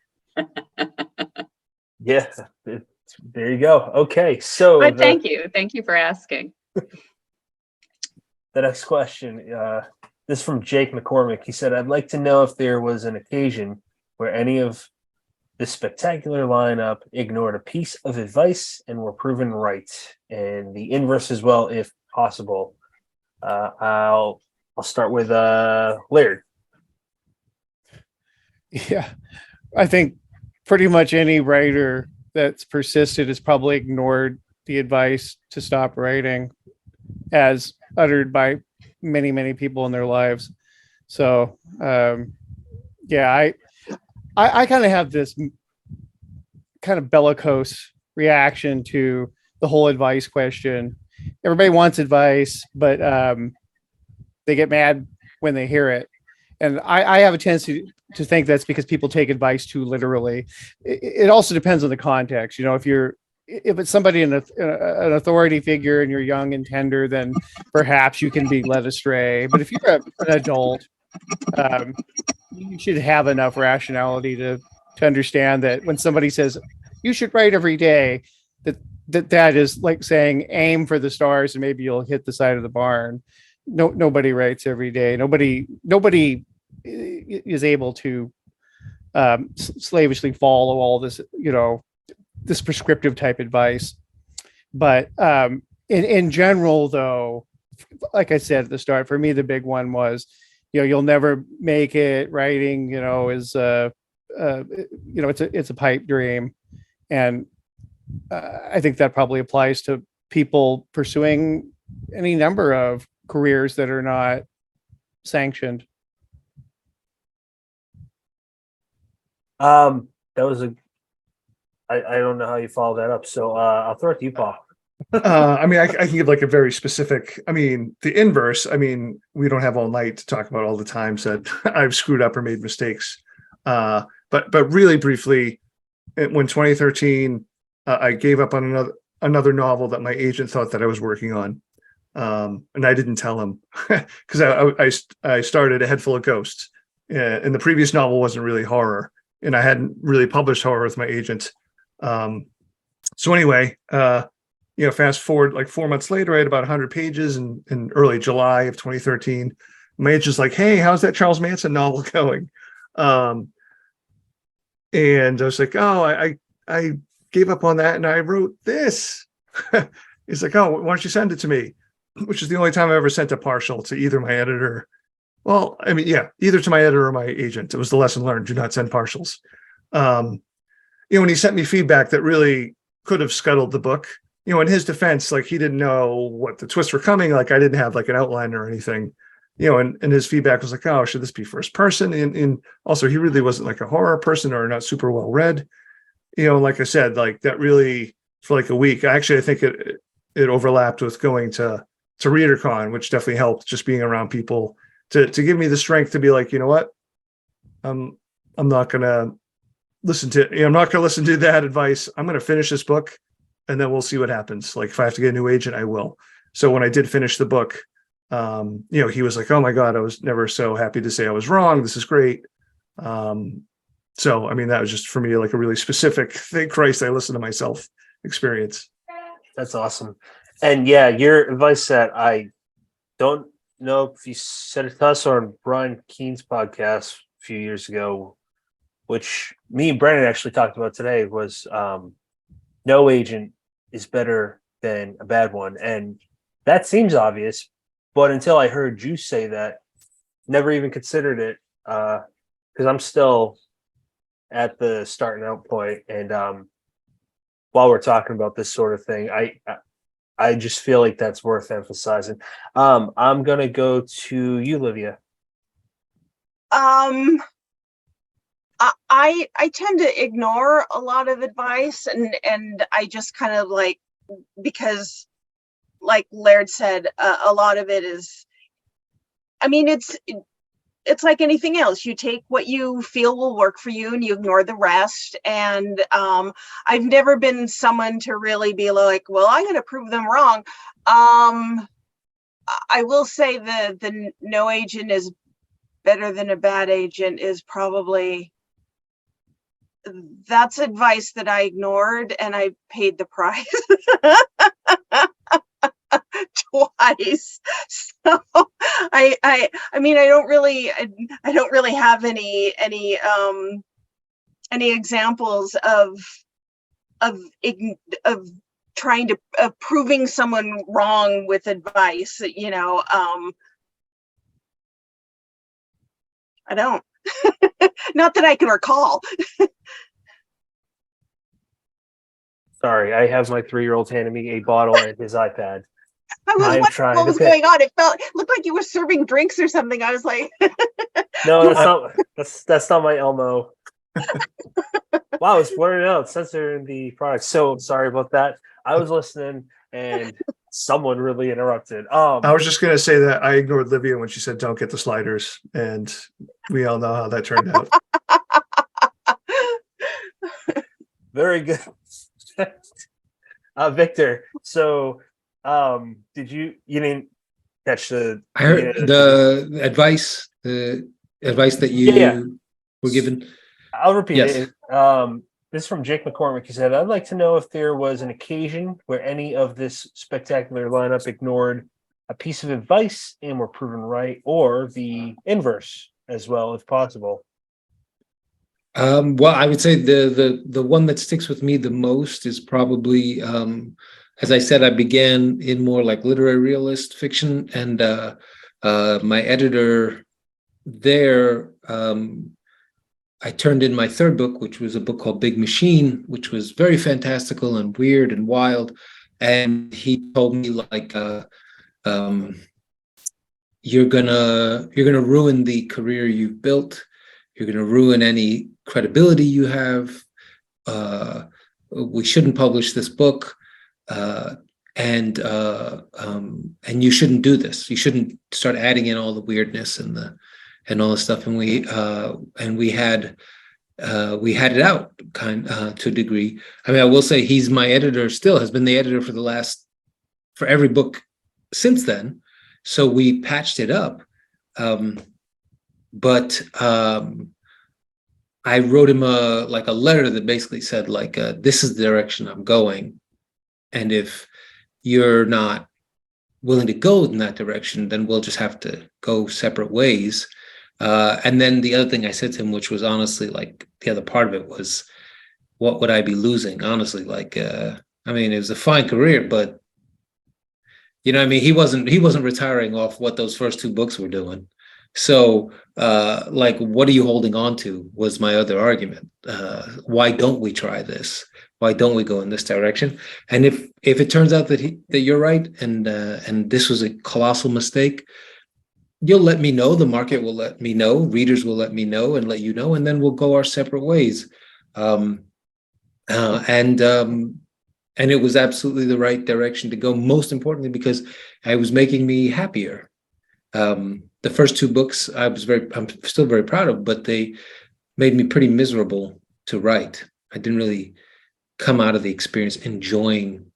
Yeah. There you go. Okay. So But thank you. Thank you for asking. the next question, this is from Jake McCormick. He said, I'd like to know if there was an occasion where any of the spectacular lineup ignored a piece of advice and were proven right, and the inverse as well, if possible. I'll start with Laird. Yeah, I think pretty much any writer that's persisted has probably ignored the advice to stop writing as uttered by many, many people in their lives. So, yeah, I kind of have this kind of bellicose reaction to the whole advice question. Everybody wants advice, but they get mad when they hear it. And I have a tendency to think that's because people take advice too literally. It also depends on the context. You know, if it's somebody in an authority figure and you're young and tender, then perhaps you can be led astray. But if you're an adult, you should have enough rationality to understand that when somebody says you should write every day, that is like saying aim for the stars and maybe you'll hit the side of the barn. Nobody writes every day. Nobody is able to slavishly follow all this, this prescriptive type advice. But in general, though, like I said at the start, for me, the big one was, you'll never make it. Writing, is it's a pipe dream. And I think that probably applies to people pursuing any number of careers that are not sanctioned. That was I don't know how you follow that up. So I'll throw it to you, Paul. I mean, I can give like a very specific, the inverse. We don't have all night to talk about all the times that I've screwed up or made mistakes. But really briefly, when 2013, I gave up on another novel that my agent thought that I was working on. And I didn't tell him because I started A Head Full of Ghosts, and the previous novel wasn't really horror, and I hadn't really published horror with my agent. So anyway, fast forward like 4 months later, I had about 100 pages in early July of 2013. My agent's like, "Hey, how's that Charles Manson novel going?" And I was like, "Oh, I gave up on that and I wrote this." He's like, "Oh, why don't you send it to me?" Which is the only time I ever sent a partial to either my editor. Well, I mean, yeah, either to my editor or my agent. It was the lesson learned: do not send partials. When he sent me feedback that really could have scuttled the book, in his defense, like he didn't know what the twists were coming. Like I didn't have like an outline or anything, and his feedback was like, "Oh, should this be first person?" And also he really wasn't like a horror person or not super well read. Like I said, like that really for like a week, I think it overlapped with going to ReaderCon, which definitely helped, just being around people to give me the strength to be like, you know what, I'm not gonna listen to that advice. I'm gonna finish this book, and then we'll see what happens. Like if I have to get a new agent, I will. So when I did finish the book, he was like, "Oh my God, I was never so happy to say I was wrong. This is great." So I mean, that was just for me like a really specific thank Christ I listened to myself experience. That's awesome. And yeah, your advice that I don't know if you said it to us or on Brian Keene's podcast a few years ago, which me and Brennan actually talked about today, was no agent is better than a bad one. And that seems obvious, but until I heard you say that, never even considered it, because I'm still at the starting out point. And while we're talking about this sort of thing, I just feel like that's worth emphasizing. I'm gonna go to you, Livia. I tend to ignore a lot of advice, and I just kind of like, because like Laird said, a lot of it is, I mean, it's like anything else. You take what you feel will work for you and you ignore the rest. And I've never been someone to really be like, well, I'm going to prove them wrong. I will say the no agent is better than a bad agent is probably, that's advice that I ignored and I paid the price. Twice. So I mean, I don't really have any examples of trying to proving someone wrong with advice, I don't. Not that I can recall. Sorry, I have my 3-year-old handing me a bottle and his iPad. I was wondering what was going on. It looked like you were serving drinks or something. I was like, no, that's not my Elmo. Wow, it's blurring out, censoring the product. So sorry about that. I was listening and someone really interrupted. I was just gonna say that I ignored Livia when she said don't get the sliders, and we all know how that turned out. Very good. Victor, so did you didn't catch the I heard the advice that you were given. I'll repeat Yes. it. This is from Jake McCormick. He said, "I'd like to know if there was an occasion where any of this spectacular lineup ignored a piece of advice and were proven right, or the inverse as well, if possible." Well, I would say the one that sticks with me the most is probably, as I said, I began in more like literary realist fiction, and my editor there, I turned in my third book, which was a book called Big Machine, which was very fantastical and weird and wild. And he told me like, you're gonna ruin the career you've built. You're gonna ruin any credibility you have. We shouldn't publish this book, and you shouldn't do this. You shouldn't start adding in all the weirdness and all the stuff. And we had it out to a degree. I mean, I will say he's my editor still, has been the editor for every book since then. So we patched it up. But I wrote him a letter that basically said this is the direction I'm going. And if you're not willing to go in that direction, then we'll just have to go separate ways. And then the other thing I said to him, which was honestly the other part of it, was, what would I be losing? Honestly, I mean, it was a fine career, but you know what I mean? He wasn't retiring off what those first 2 books were doing. So what are you holding on to, was my other argument. Why don't we try this? Why don't we go in this direction? And if it turns out that you're right, and this was a colossal mistake, you'll let me know, the market will let me know, readers will let me know and let you know, and then we'll go our separate ways. And it was absolutely the right direction to go, most importantly because it was making me happier. The first 2 books I'm still very proud of, but they made me pretty miserable to write. I didn't really come out of the experience enjoying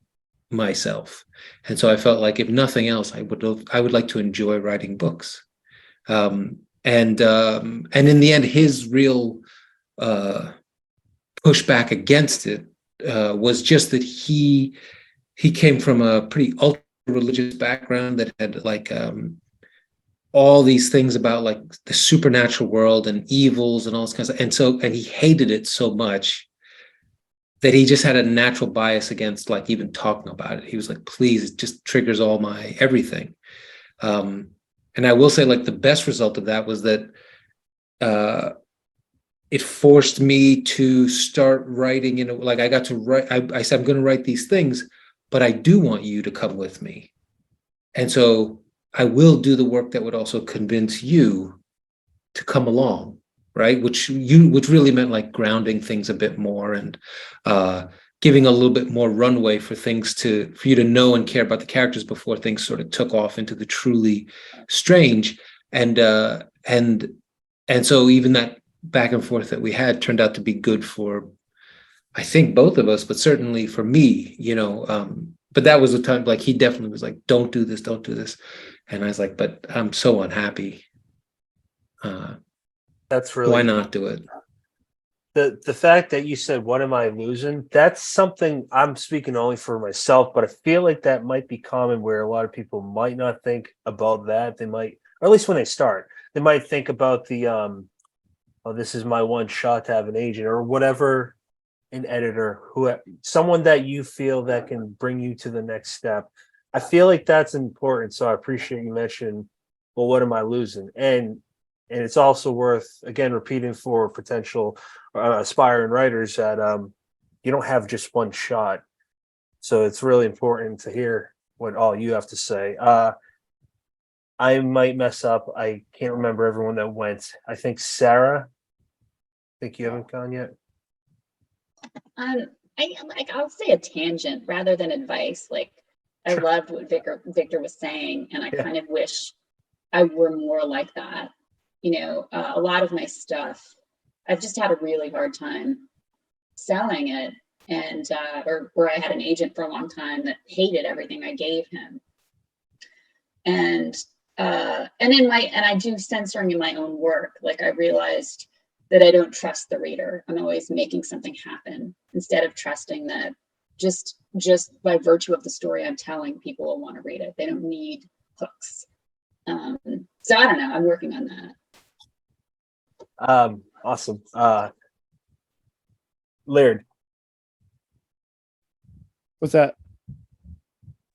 myself. And so I felt like, if nothing else, I would like to enjoy writing books. And in the end, his real pushback against it was just that he came from a pretty ultra religious background that had all these things about the supernatural world and evils and all this kind of stuff. And he hated it so much that he just had a natural bias against even talking about it. He was like, please, it just triggers all my everything. And I will say the best result of that was that it forced me to start writing I got to write. I said, I'm going to write these things, but I do want you to come with me. And so I will do the work that would also convince you to come along, right? Which really meant grounding things a bit more and giving a little bit more runway for you to know and care about the characters before things sort of took off into the truly strange. And so even that back and forth that we had turned out to be good for, I think, both of us, but certainly for me, but that was a time he definitely was like, don't do this. And I was like, but I'm so unhappy. That's really, why not do it? The fact that you said, what am I losing? That's something, I'm speaking only for myself, but I feel like that might be common, where a lot of people might not think about that. They might, or at least when they start, they might think about the, oh, this is my one shot to have an agent or whatever, an editor, someone that you feel that can bring you to the next step. I feel like that's important. So I appreciate you mentioning, well, what am I losing? And it's also worth, again, repeating for potential aspiring writers that you don't have just one shot. So it's really important to hear what all you have to say. I might mess up. I can't remember everyone that went. I think Sarah, I think you haven't gone yet. I'll say a tangent rather than advice. I loved what Victor was saying, and I kind of wish I were more like that. A lot of my stuff, I've just had a really hard time selling it, and or I had an agent for a long time that hated everything I gave him, and I do censoring in my own work. I realized that I don't trust the reader. I'm always making something happen instead of trusting that just by virtue of the story I'm telling, people will want to read it. They don't need hooks. So I don't know. I'm working on that. Awesome. Laird. What's that?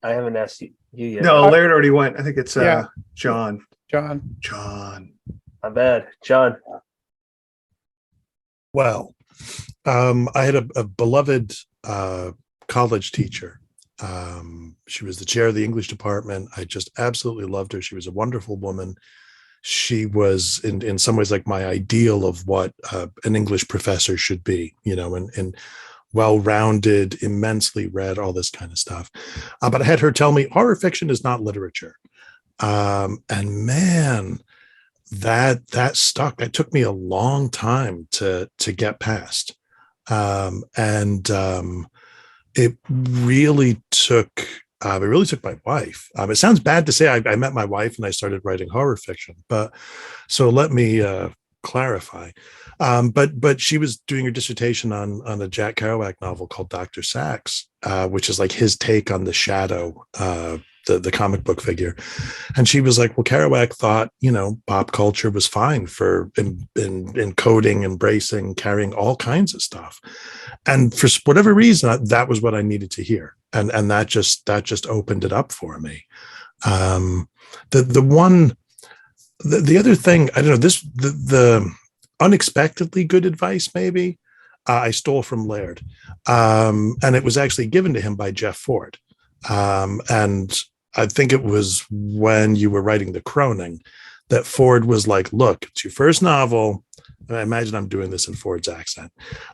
I haven't asked you yet. No, Laird already went. I think it's Yeah. John. John. My bad. John. Well, I had a beloved college teacher. She was the chair of the English department. I just absolutely loved her. She was a wonderful woman. She was in some ways like my ideal of what an English professor should be, and well-rounded, immensely read, all this kind of stuff. But I had her tell me horror fiction is not literature. And man, that stuck. That took me a long time to get past. It really took It really took my wife. It sounds bad to say I met my wife and I started writing horror fiction, but so let me clarify. But she was doing her dissertation on a Jack Kerouac novel called Dr. Sax, which is like his take on the Shadow, the comic book figure. And she was like, well, Kerouac thought, pop culture was fine for encoding, embracing, carrying all kinds of stuff. And for whatever reason, that was what I needed to hear. And that just opened it up for me. The other thing, I don't know, the unexpectedly good advice, maybe, I stole from Laird. And it was actually given to him by Jeff Ford. And I think it was when you were writing The Croning that Ford was like, look, it's your first novel. And I imagine I'm doing this in Ford's accent.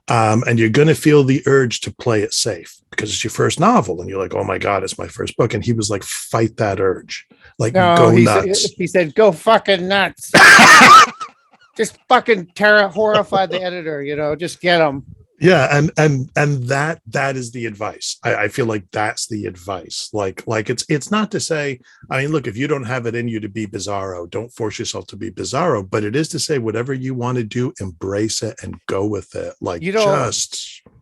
And you're going to feel the urge to play it safe because it's your first novel. And you're like, oh my God, it's my first book. And he was like, fight that urge. Like, No, go nuts. he said, go fucking nuts. Just fucking horrify the editor, just get him. Yeah, and that is the advice. I feel like that's the advice. Like it's not to say, I mean, look, if you don't have it in you to be bizarro, don't force yourself to be bizarro. But it is to say, whatever you want to do, embrace it and go with it. Like,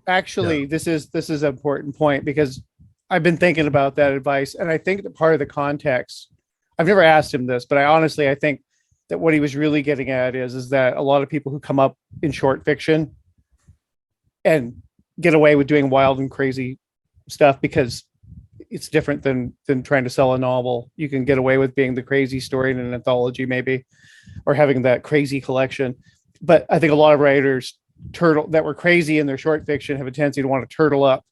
actually, this is an important point because I've been thinking about that advice, and I think that part of the context, I've never asked him this, but I think that what he was really getting at is that a lot of people who come up in short fiction and get away with doing wild and crazy stuff because it's different than trying to sell a novel. You can get away with being the crazy story in an anthology, maybe, or having that crazy collection. But I think a lot of writers that were crazy in their short fiction have a tendency to want to turtle up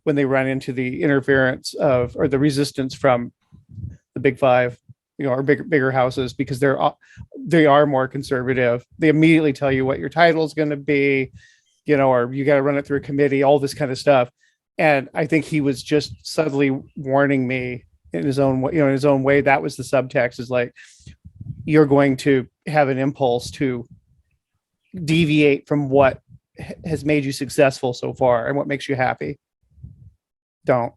when they run into the interference or the resistance from the big five, or bigger houses, because they are more conservative. They immediately tell you what your title is going to be, or you got to run it through a committee, all this kind of stuff. And I think he was just subtly warning me in his own way. That was the subtext, is like, you're going to have an impulse to deviate from what has made you successful so far and what makes you happy. Don't.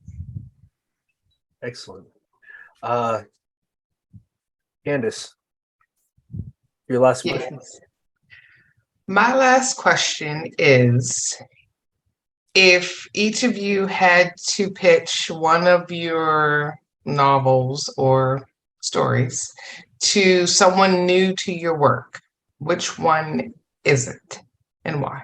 Excellent. Candace, your last question. Yes. My last question is, if each of you had to pitch one of your novels or stories to someone new to your work, which one is it and why?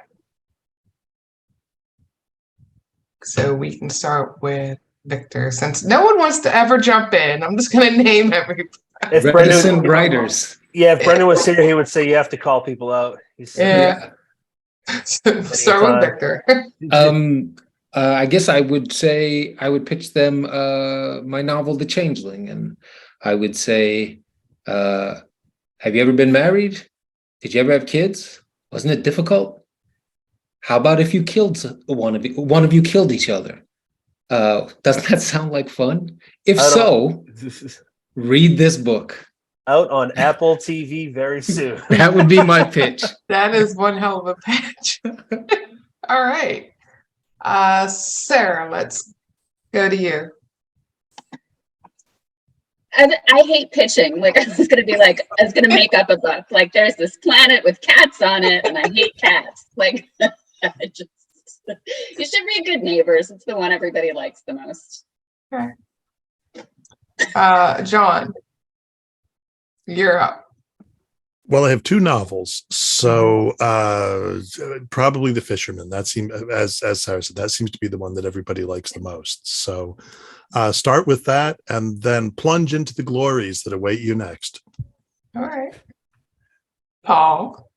So we can start with Victor, since no one wants to ever jump in. I'm just going to name everybody. If Reticent writers. Yeah, if Brendan was here, he would say you have to call people out. Yeah. Start with Victor. I guess I would say I would pitch them my novel, The Changeling, and I would say, have you ever been married? Did you ever have kids? Wasn't it difficult? How about if you killed one of you killed each other? Doesn't that sound like fun? If so, read this book. Out on Apple TV very soon. That would be my pitch. That is one hell of a pitch. All right. Sarah, let's go to you. I hate pitching. Like, I was going to make up a book. Like, there's this planet with cats on it, and I hate cats. Like, you should read Good Neighbors. It's the one everybody likes the most. Okay. John, you're up. Well, I have two novels, so probably The Fisherman. That seems, as Sarah said, that seems to be the one that everybody likes the most. So start with that, and then plunge into the glories that await you next. All right, Paul.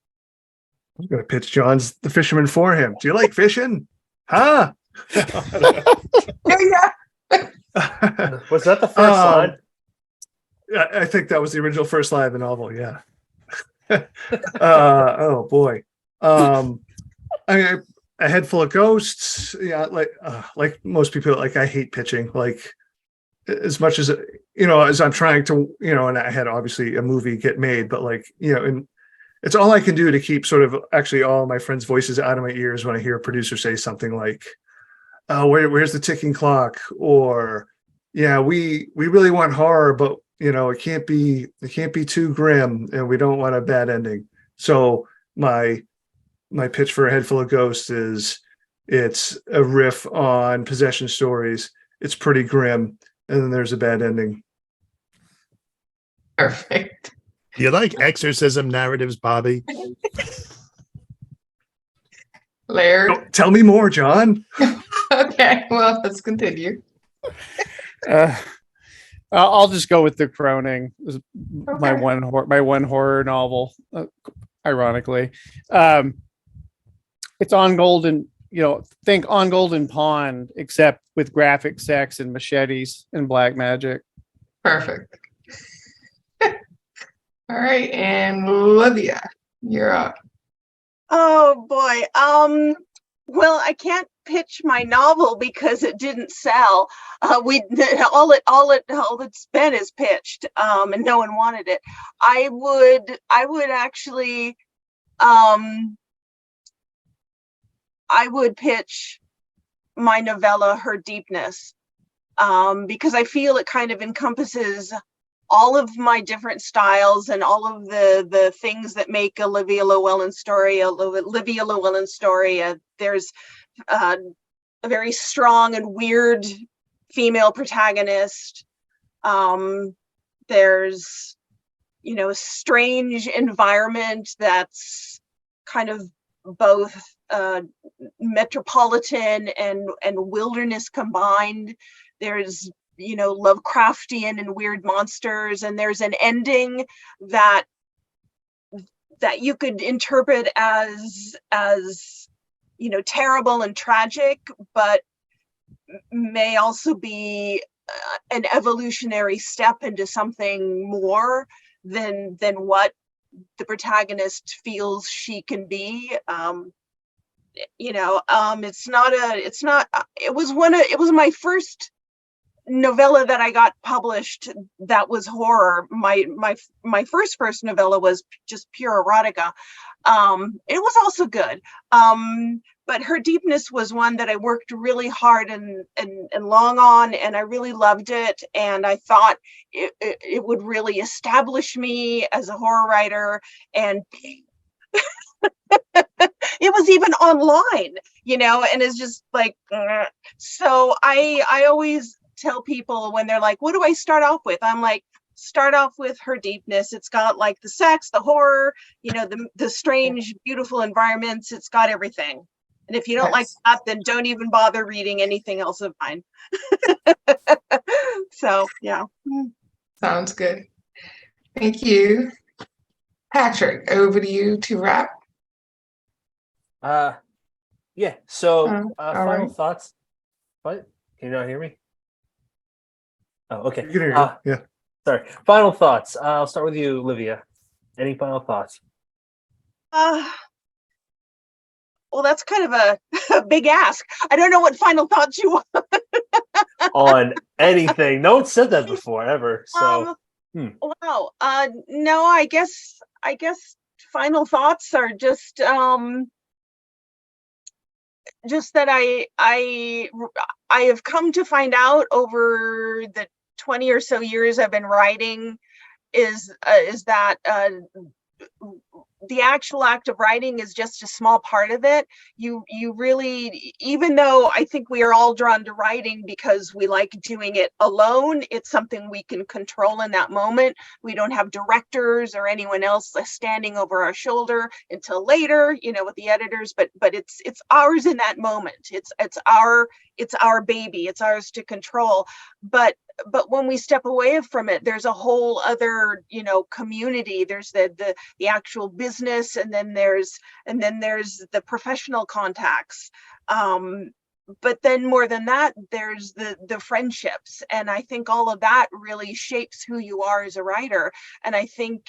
I'm going to pitch John's The Fisherman for him. Do you like fishing? Huh? Yeah. Was that the first line? I think that was the original first line of the novel. Yeah. Oh boy. I mean, a head full of ghosts. Yeah, like most people, like, I hate pitching. Like, as much as as I'm trying to, and I had obviously a movie get made, but and it's all I can do to keep sort of actually all my friends' voices out of my ears when I hear a producer say something like, "Oh, where's the ticking clock?" or yeah, we really want horror, but it can't be too grim, and we don't want a bad ending. So my pitch for A Head Full of Ghosts is it's a riff on possession stories. It's pretty grim, and then there's a bad ending. Perfect. You like exorcism narratives, Bobby? Laird. Oh, tell me more, John. Okay, well, let's continue. I'll just go with The Croning. It was my Okay. one horror novel. Ironically, it's on Golden. Think on Golden Pond, except with graphic sex and machetes and black magic. Perfect. All right, and Livia, you're up. Oh boy. Well, I can't pitch my novel because it didn't sell. All it's been is pitched, and no one wanted it. I would actually, I would pitch my novella, Her Deepness, because I feel it kind of encompasses all of my different styles and all of the things that make a Livia Llewelyn story a Livia Llewelyn story. There's a very strong and weird female protagonist. There's a strange environment that's kind of both metropolitan and wilderness combined. There's Lovecraftian and weird monsters, and there's an ending that you could interpret as terrible and tragic, but may also be an evolutionary step into something more than what the protagonist feels she can be. It was my first novella that I got published that was horror. My first novella was just pure erotica. It was also good. But Her Deepness was one that I worked really hard and long on, and I really loved it. And I thought it would really establish me as a horror writer. And it was even online, and it's just like, so I always tell people when they're like, what do I start off with? I'm like, start off with Her Deepness. It's got like the sex, the horror, the strange, beautiful environments. It's got everything. And if you don't like that, then don't even bother reading anything else of mine. So, yeah. Sounds good. Thank you. Patrick, over to you to wrap. Yeah. So, all final right. thoughts. What? Can you not hear me? Oh, okay. You can hear you. Yeah. Sorry. Final thoughts. I'll start with you, Livia. Any final thoughts? Well, that's kind of a big ask. I don't know what final thoughts you want. On anything. No one said that before, ever. So, Wow. No, I guess final thoughts are just that I have come to find out over the 20 or so years I've been writing is that the actual act of writing is just a small part of it. You really, even though I think we are all drawn to writing because we like doing it alone, it's something we can control in that moment. We don't have directors or anyone else standing over our shoulder until later, with the editors, but it's ours in that moment. It's our baby. It's ours to control. But when we step away from it, there's a whole other, community. There's the actual business, and then there's the professional contacts. But then more than that, there's the friendships. And I think all of that really shapes who you are as a writer. And I think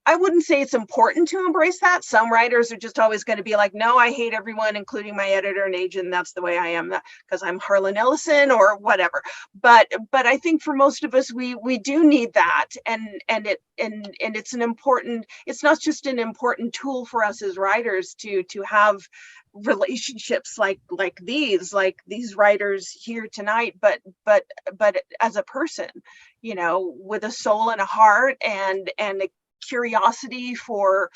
I wouldn't say it's important to embrace that. Some writers are just always going to be like, no, I hate everyone, including my editor and agent. That's the way I am, because I'm Harlan Ellison or whatever. But I think for most of us, we do need that, and it's an important. It's not just an important tool for us as writers to have relationships like these writers here tonight, but as a person, with a soul and a heart and a curiosity for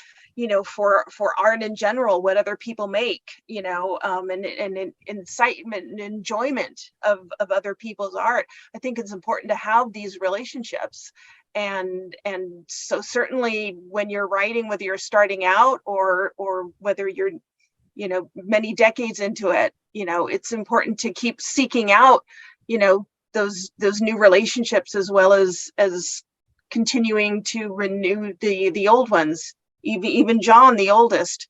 art in general, what other people make, and incitement and enjoyment of other people's art. I think it's important to have these relationships, and so certainly when you're writing, whether you're starting out or whether you're many decades into it, it's important to keep seeking out those new relationships, as well as continuing to renew the old ones. Even John, the oldest.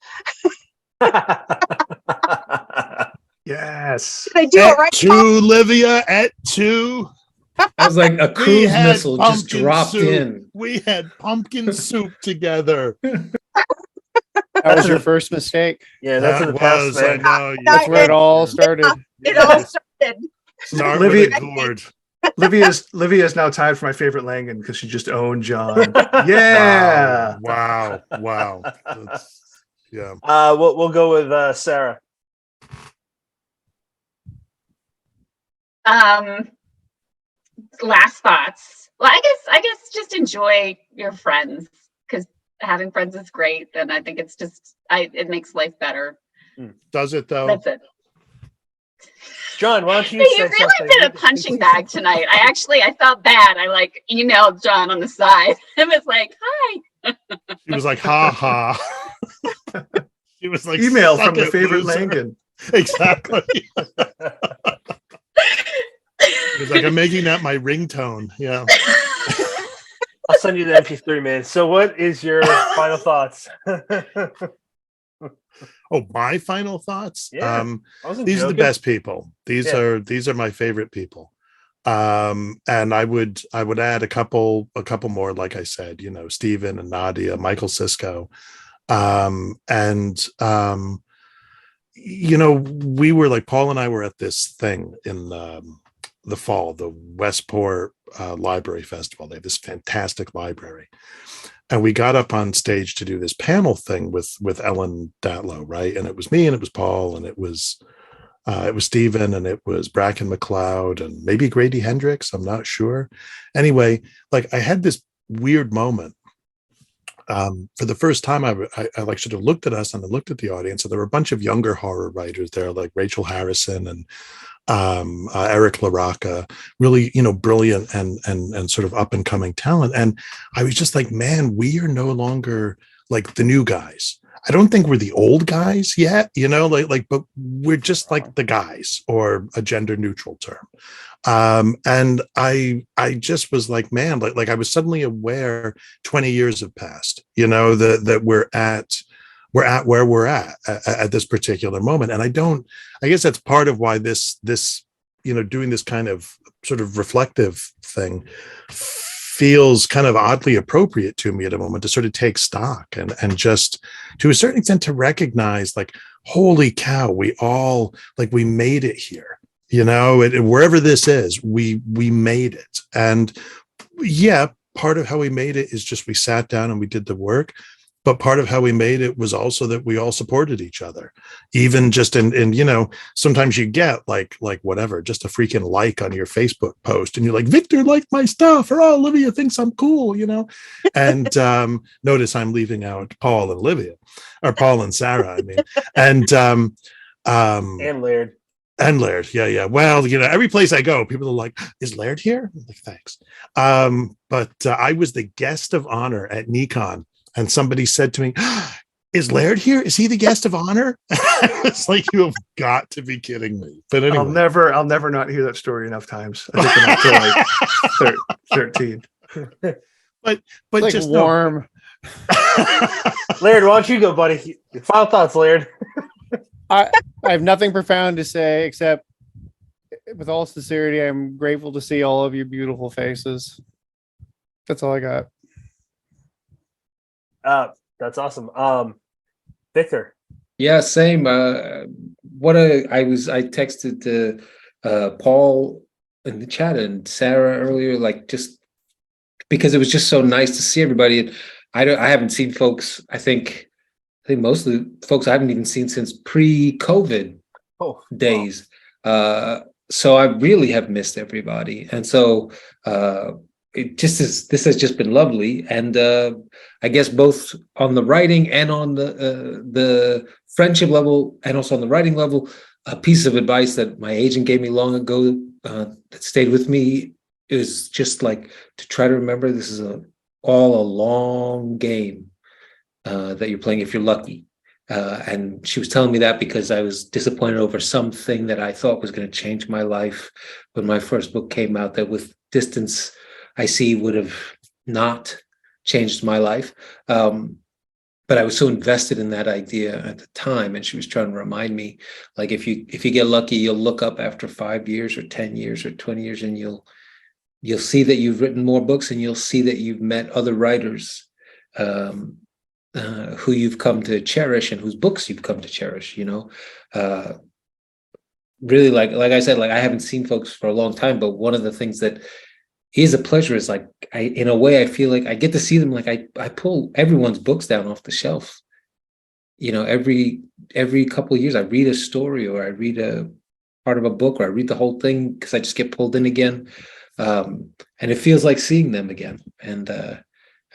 Yes. Did I do it right? Two, Livia, at two. That was like a We cruise had missile just pumpkin dropped soup. in. We had pumpkin soup together. That was your first mistake. Yeah, that's in That the past, was, I man. know. That's where it all started. It all started. Start Livia- with a gourd. Livia is now tied for my favorite Langan because she just owned John. Yeah. Wow. That's, yeah. We'll go with Sarah. Last thoughts. Well, I guess just enjoy your friends, because having friends is great, and I think it's just it makes life better. Does it though? That's it. John, why don't you Hey, you say really something? did a punching bag tonight. I felt bad. I emailed John on the side and was like, "Hi." She was like, "Ha ha." She was like, Email "Suck from the it, favorite loser." Langan. Exactly. It was like, I'm making that my ringtone. Yeah. I'll send you the MP3, man. So, what is your final thoughts? Oh, my final thoughts. Yeah, I wasn't These are the joking. best people. These Yeah. are my favorite people. And I would add a couple more, like I said, Stephen and Nadia, Michael Sisko. We were like, Paul and I were at this thing in the fall, the Westport Library Festival. They have this fantastic library. And we got up on stage to do this panel thing with Ellen Datlow, right? And it was me, and it was Paul, and it was Stephen, and it was Bracken McLeod, and maybe Grady Hendrix. I'm not sure. Anyway, like I had this weird moment. For the first time, I like sort of looked at us and I looked at the audience, and there were a bunch of younger horror writers there, like Rachel Harrison and Eric LaRocca, really, brilliant and sort of up and coming talent. And I was just like, man, we are no longer like the new guys. I don't think we're the old guys yet, but we're just like the guys, or a gender neutral term. And I just was like, man, like I was suddenly aware 20 years have passed, that we're at where we're at this particular moment. And I guess that's part of why this, doing this kind of sort of reflective thing feels kind of oddly appropriate to me at a moment, to sort of take stock and just to a certain extent to recognize, like, holy cow, we made it here, wherever this is, we made it. And yeah, part of how we made it is just we sat down and we did the work. But part of how we made it was also that we all supported each other, even just in sometimes you get like whatever, just a freaking like on your Facebook post, and you're like, Victor liked my stuff, or Olivia thinks I'm cool, and notice I'm leaving out Paul and Olivia, or Paul and Sarah, I mean, and Laird. And Laird, yeah. Well, every place I go, people are like, "Is Laird here?" I'm like, thanks. But I was the guest of honor at Nikon. And somebody said to me, "Is Laird here? Is he the guest of honor?" I was like, "You have got to be kidding me!" But anyway, I'll never not hear that story enough times. I think I'm up to like 13. But Like just warm. Laird, why don't you go, buddy? Your final thoughts, Laird. I have nothing profound to say, except with all sincerity, I'm grateful to see all of your beautiful faces. That's all I got. That's awesome. Victor. Yeah, same. I texted to Paul in the chat and Sarah earlier, like just because it was just so nice to see everybody. I haven't seen folks. I think most of the folks I haven't even seen since pre-COVID days. Wow. So I really have missed everybody, and so this has just been lovely. And I guess both on the writing and on the friendship level, and also on the writing level, a piece of advice that my agent gave me long ago that stayed with me is just like to try to remember this is all a long game that you're playing if you're lucky. And she was telling me that because I was disappointed over something that I thought was going to change my life when my first book came out, that with distance I see would have not changed my life. But I was so invested in that idea at the time, and she was trying to remind me, like, if you get lucky, you'll look up after 5 years or 10 years or 20 years, and you'll see that you've written more books, and you'll see that you've met other writers who you've come to cherish and whose books you've come to cherish, really, like I said, like I haven't seen folks for a long time, but one of the things that is a pleasure is like in a way I feel like I get to see them. Like I pull everyone's books down off the shelf, every couple of years I read a story, or I read a part of a book, or I read the whole thing because I just get pulled in again, and it feels like seeing them again. And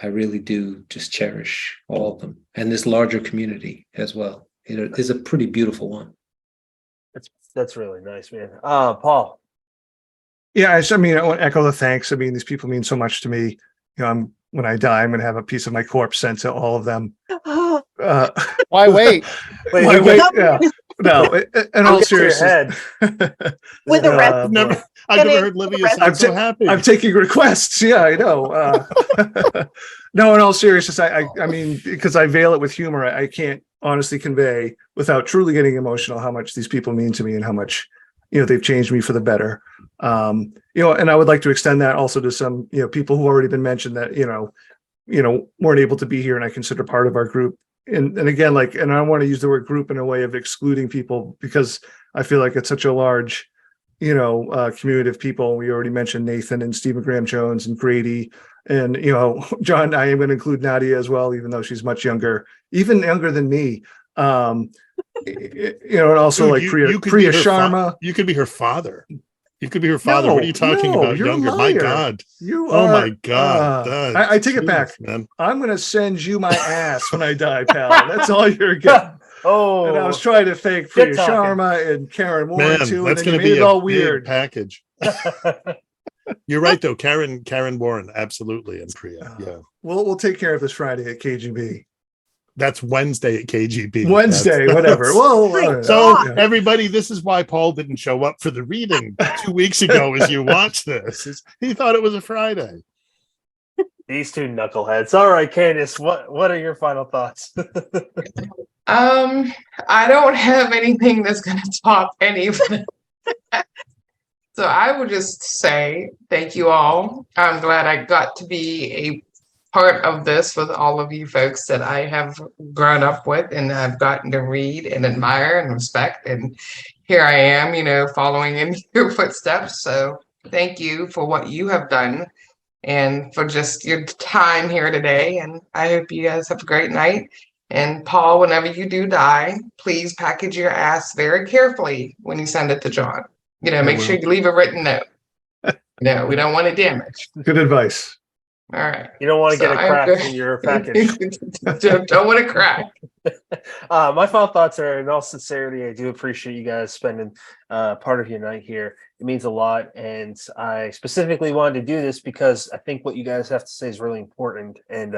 I really do just cherish all of them, and this larger community as well. It is a pretty beautiful one. That's really nice, man. Paul. Yeah, I want to echo the thanks. I mean, these people mean so much to me. When I die, I'm going to have a piece of my corpse sent to all of them. Why wait? Wait. Yeah. No, in all seriousness. With the rest. I've never heard Livia sound so happy. I'm taking requests. Yeah, I know. No, in all seriousness, I mean, because I veil it with humor, I can't honestly convey without truly getting emotional how much these people mean to me and how much, they've changed me for the better. And I would like to extend that also to some, people who already been mentioned that, weren't able to be here and I consider part of our group. And again, and I don't want to use the word group in a way of excluding people, because I feel like it's such a large, community of people. We already mentioned Nathan and Stephen Graham Jones and Grady, and, John, I am going to include Nadia as well, even though she's much younger, even younger than me. And also Dude, Priya Sharma. You could be her father. You could be her father. What are you talking about? Younger. My God. Oh my God. I take it back, man. I'm going to send you my ass when I die, pal. That's all you're getting. Oh, and I was trying to thank Priya Sharma and Karen Warren too. That's going to be all weird package. You're right, though. Karen Warren, absolutely, and Priya. Yeah. We'll take care of this Friday at KGB. That's Wednesday at KGB. Whatever. Well, everybody, this is why Paul didn't show up for the reading 2 weeks ago as you watched this. He thought it was a Friday. These two knuckleheads. All right, Candace, what are your final thoughts? I don't have anything that's going to top any of it. So I would just say thank you all. I'm glad I got to be a part of this with all of you folks that I have grown up with and I've gotten to read and admire and respect. And here I am, following in your footsteps. So thank you for what you have done and for just your time here today. And I hope you guys have a great night. And Paul, whenever you do die, please package your ass very carefully when you send it to John. Make sure you leave a written note. No, we don't want it damaged. Good advice. All right. You don't want to get a crack in your package. Don't want to crack. My final thoughts are, in all sincerity, I do appreciate you guys spending part of your night here. It means a lot. And I specifically wanted to do this because I think what you guys have to say is really important. And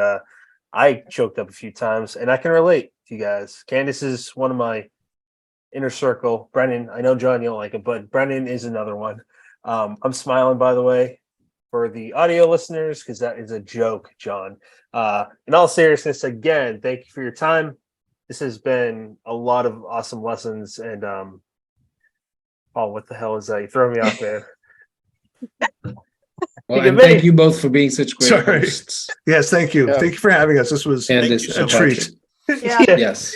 I choked up a few times and I can relate to you guys. Candace is one of my inner circle. Brennan, I know John, you don't like it, but Brennan is another one. I'm smiling, by the way, for the audio listeners, because that is a joke, John. In all seriousness, again, thank you for your time. This has been a lot of awesome lessons. And oh, what the hell is that? You throw me off, man. Well, You and get thank many- you both for being such great Sorry. hosts. Yes, thank you. Yeah. Thank you for having us. This was And Thank this you so a treat. much. Yeah. Yes.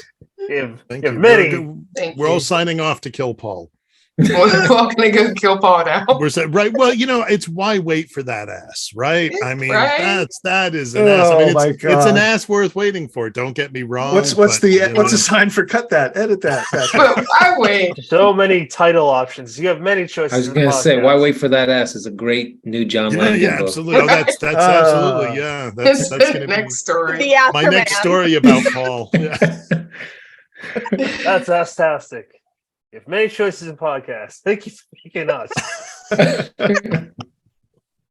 Thank if you. many, Thank We're all you. signing off to kill Paul. We're gonna go kill Paul now. We're saying, right. Well, it's why wait for that ass, right? I mean, Right? that is an ass. I mean, Oh, my it's God. an ass worth waiting for. Don't get me wrong. What's but, what's the sign for cut that? Edit that. But I wait. so many title options. You have many choices. I was in gonna say, podcasts. Why wait for that ass is a great new John Yeah, Langan yeah, book. absolutely. Oh, that's absolutely, yeah. That's the gonna be next story. The my next aftermath. story about Paul. Yeah. That's fantastic. You have many choices in podcasts. Thank you for picking us.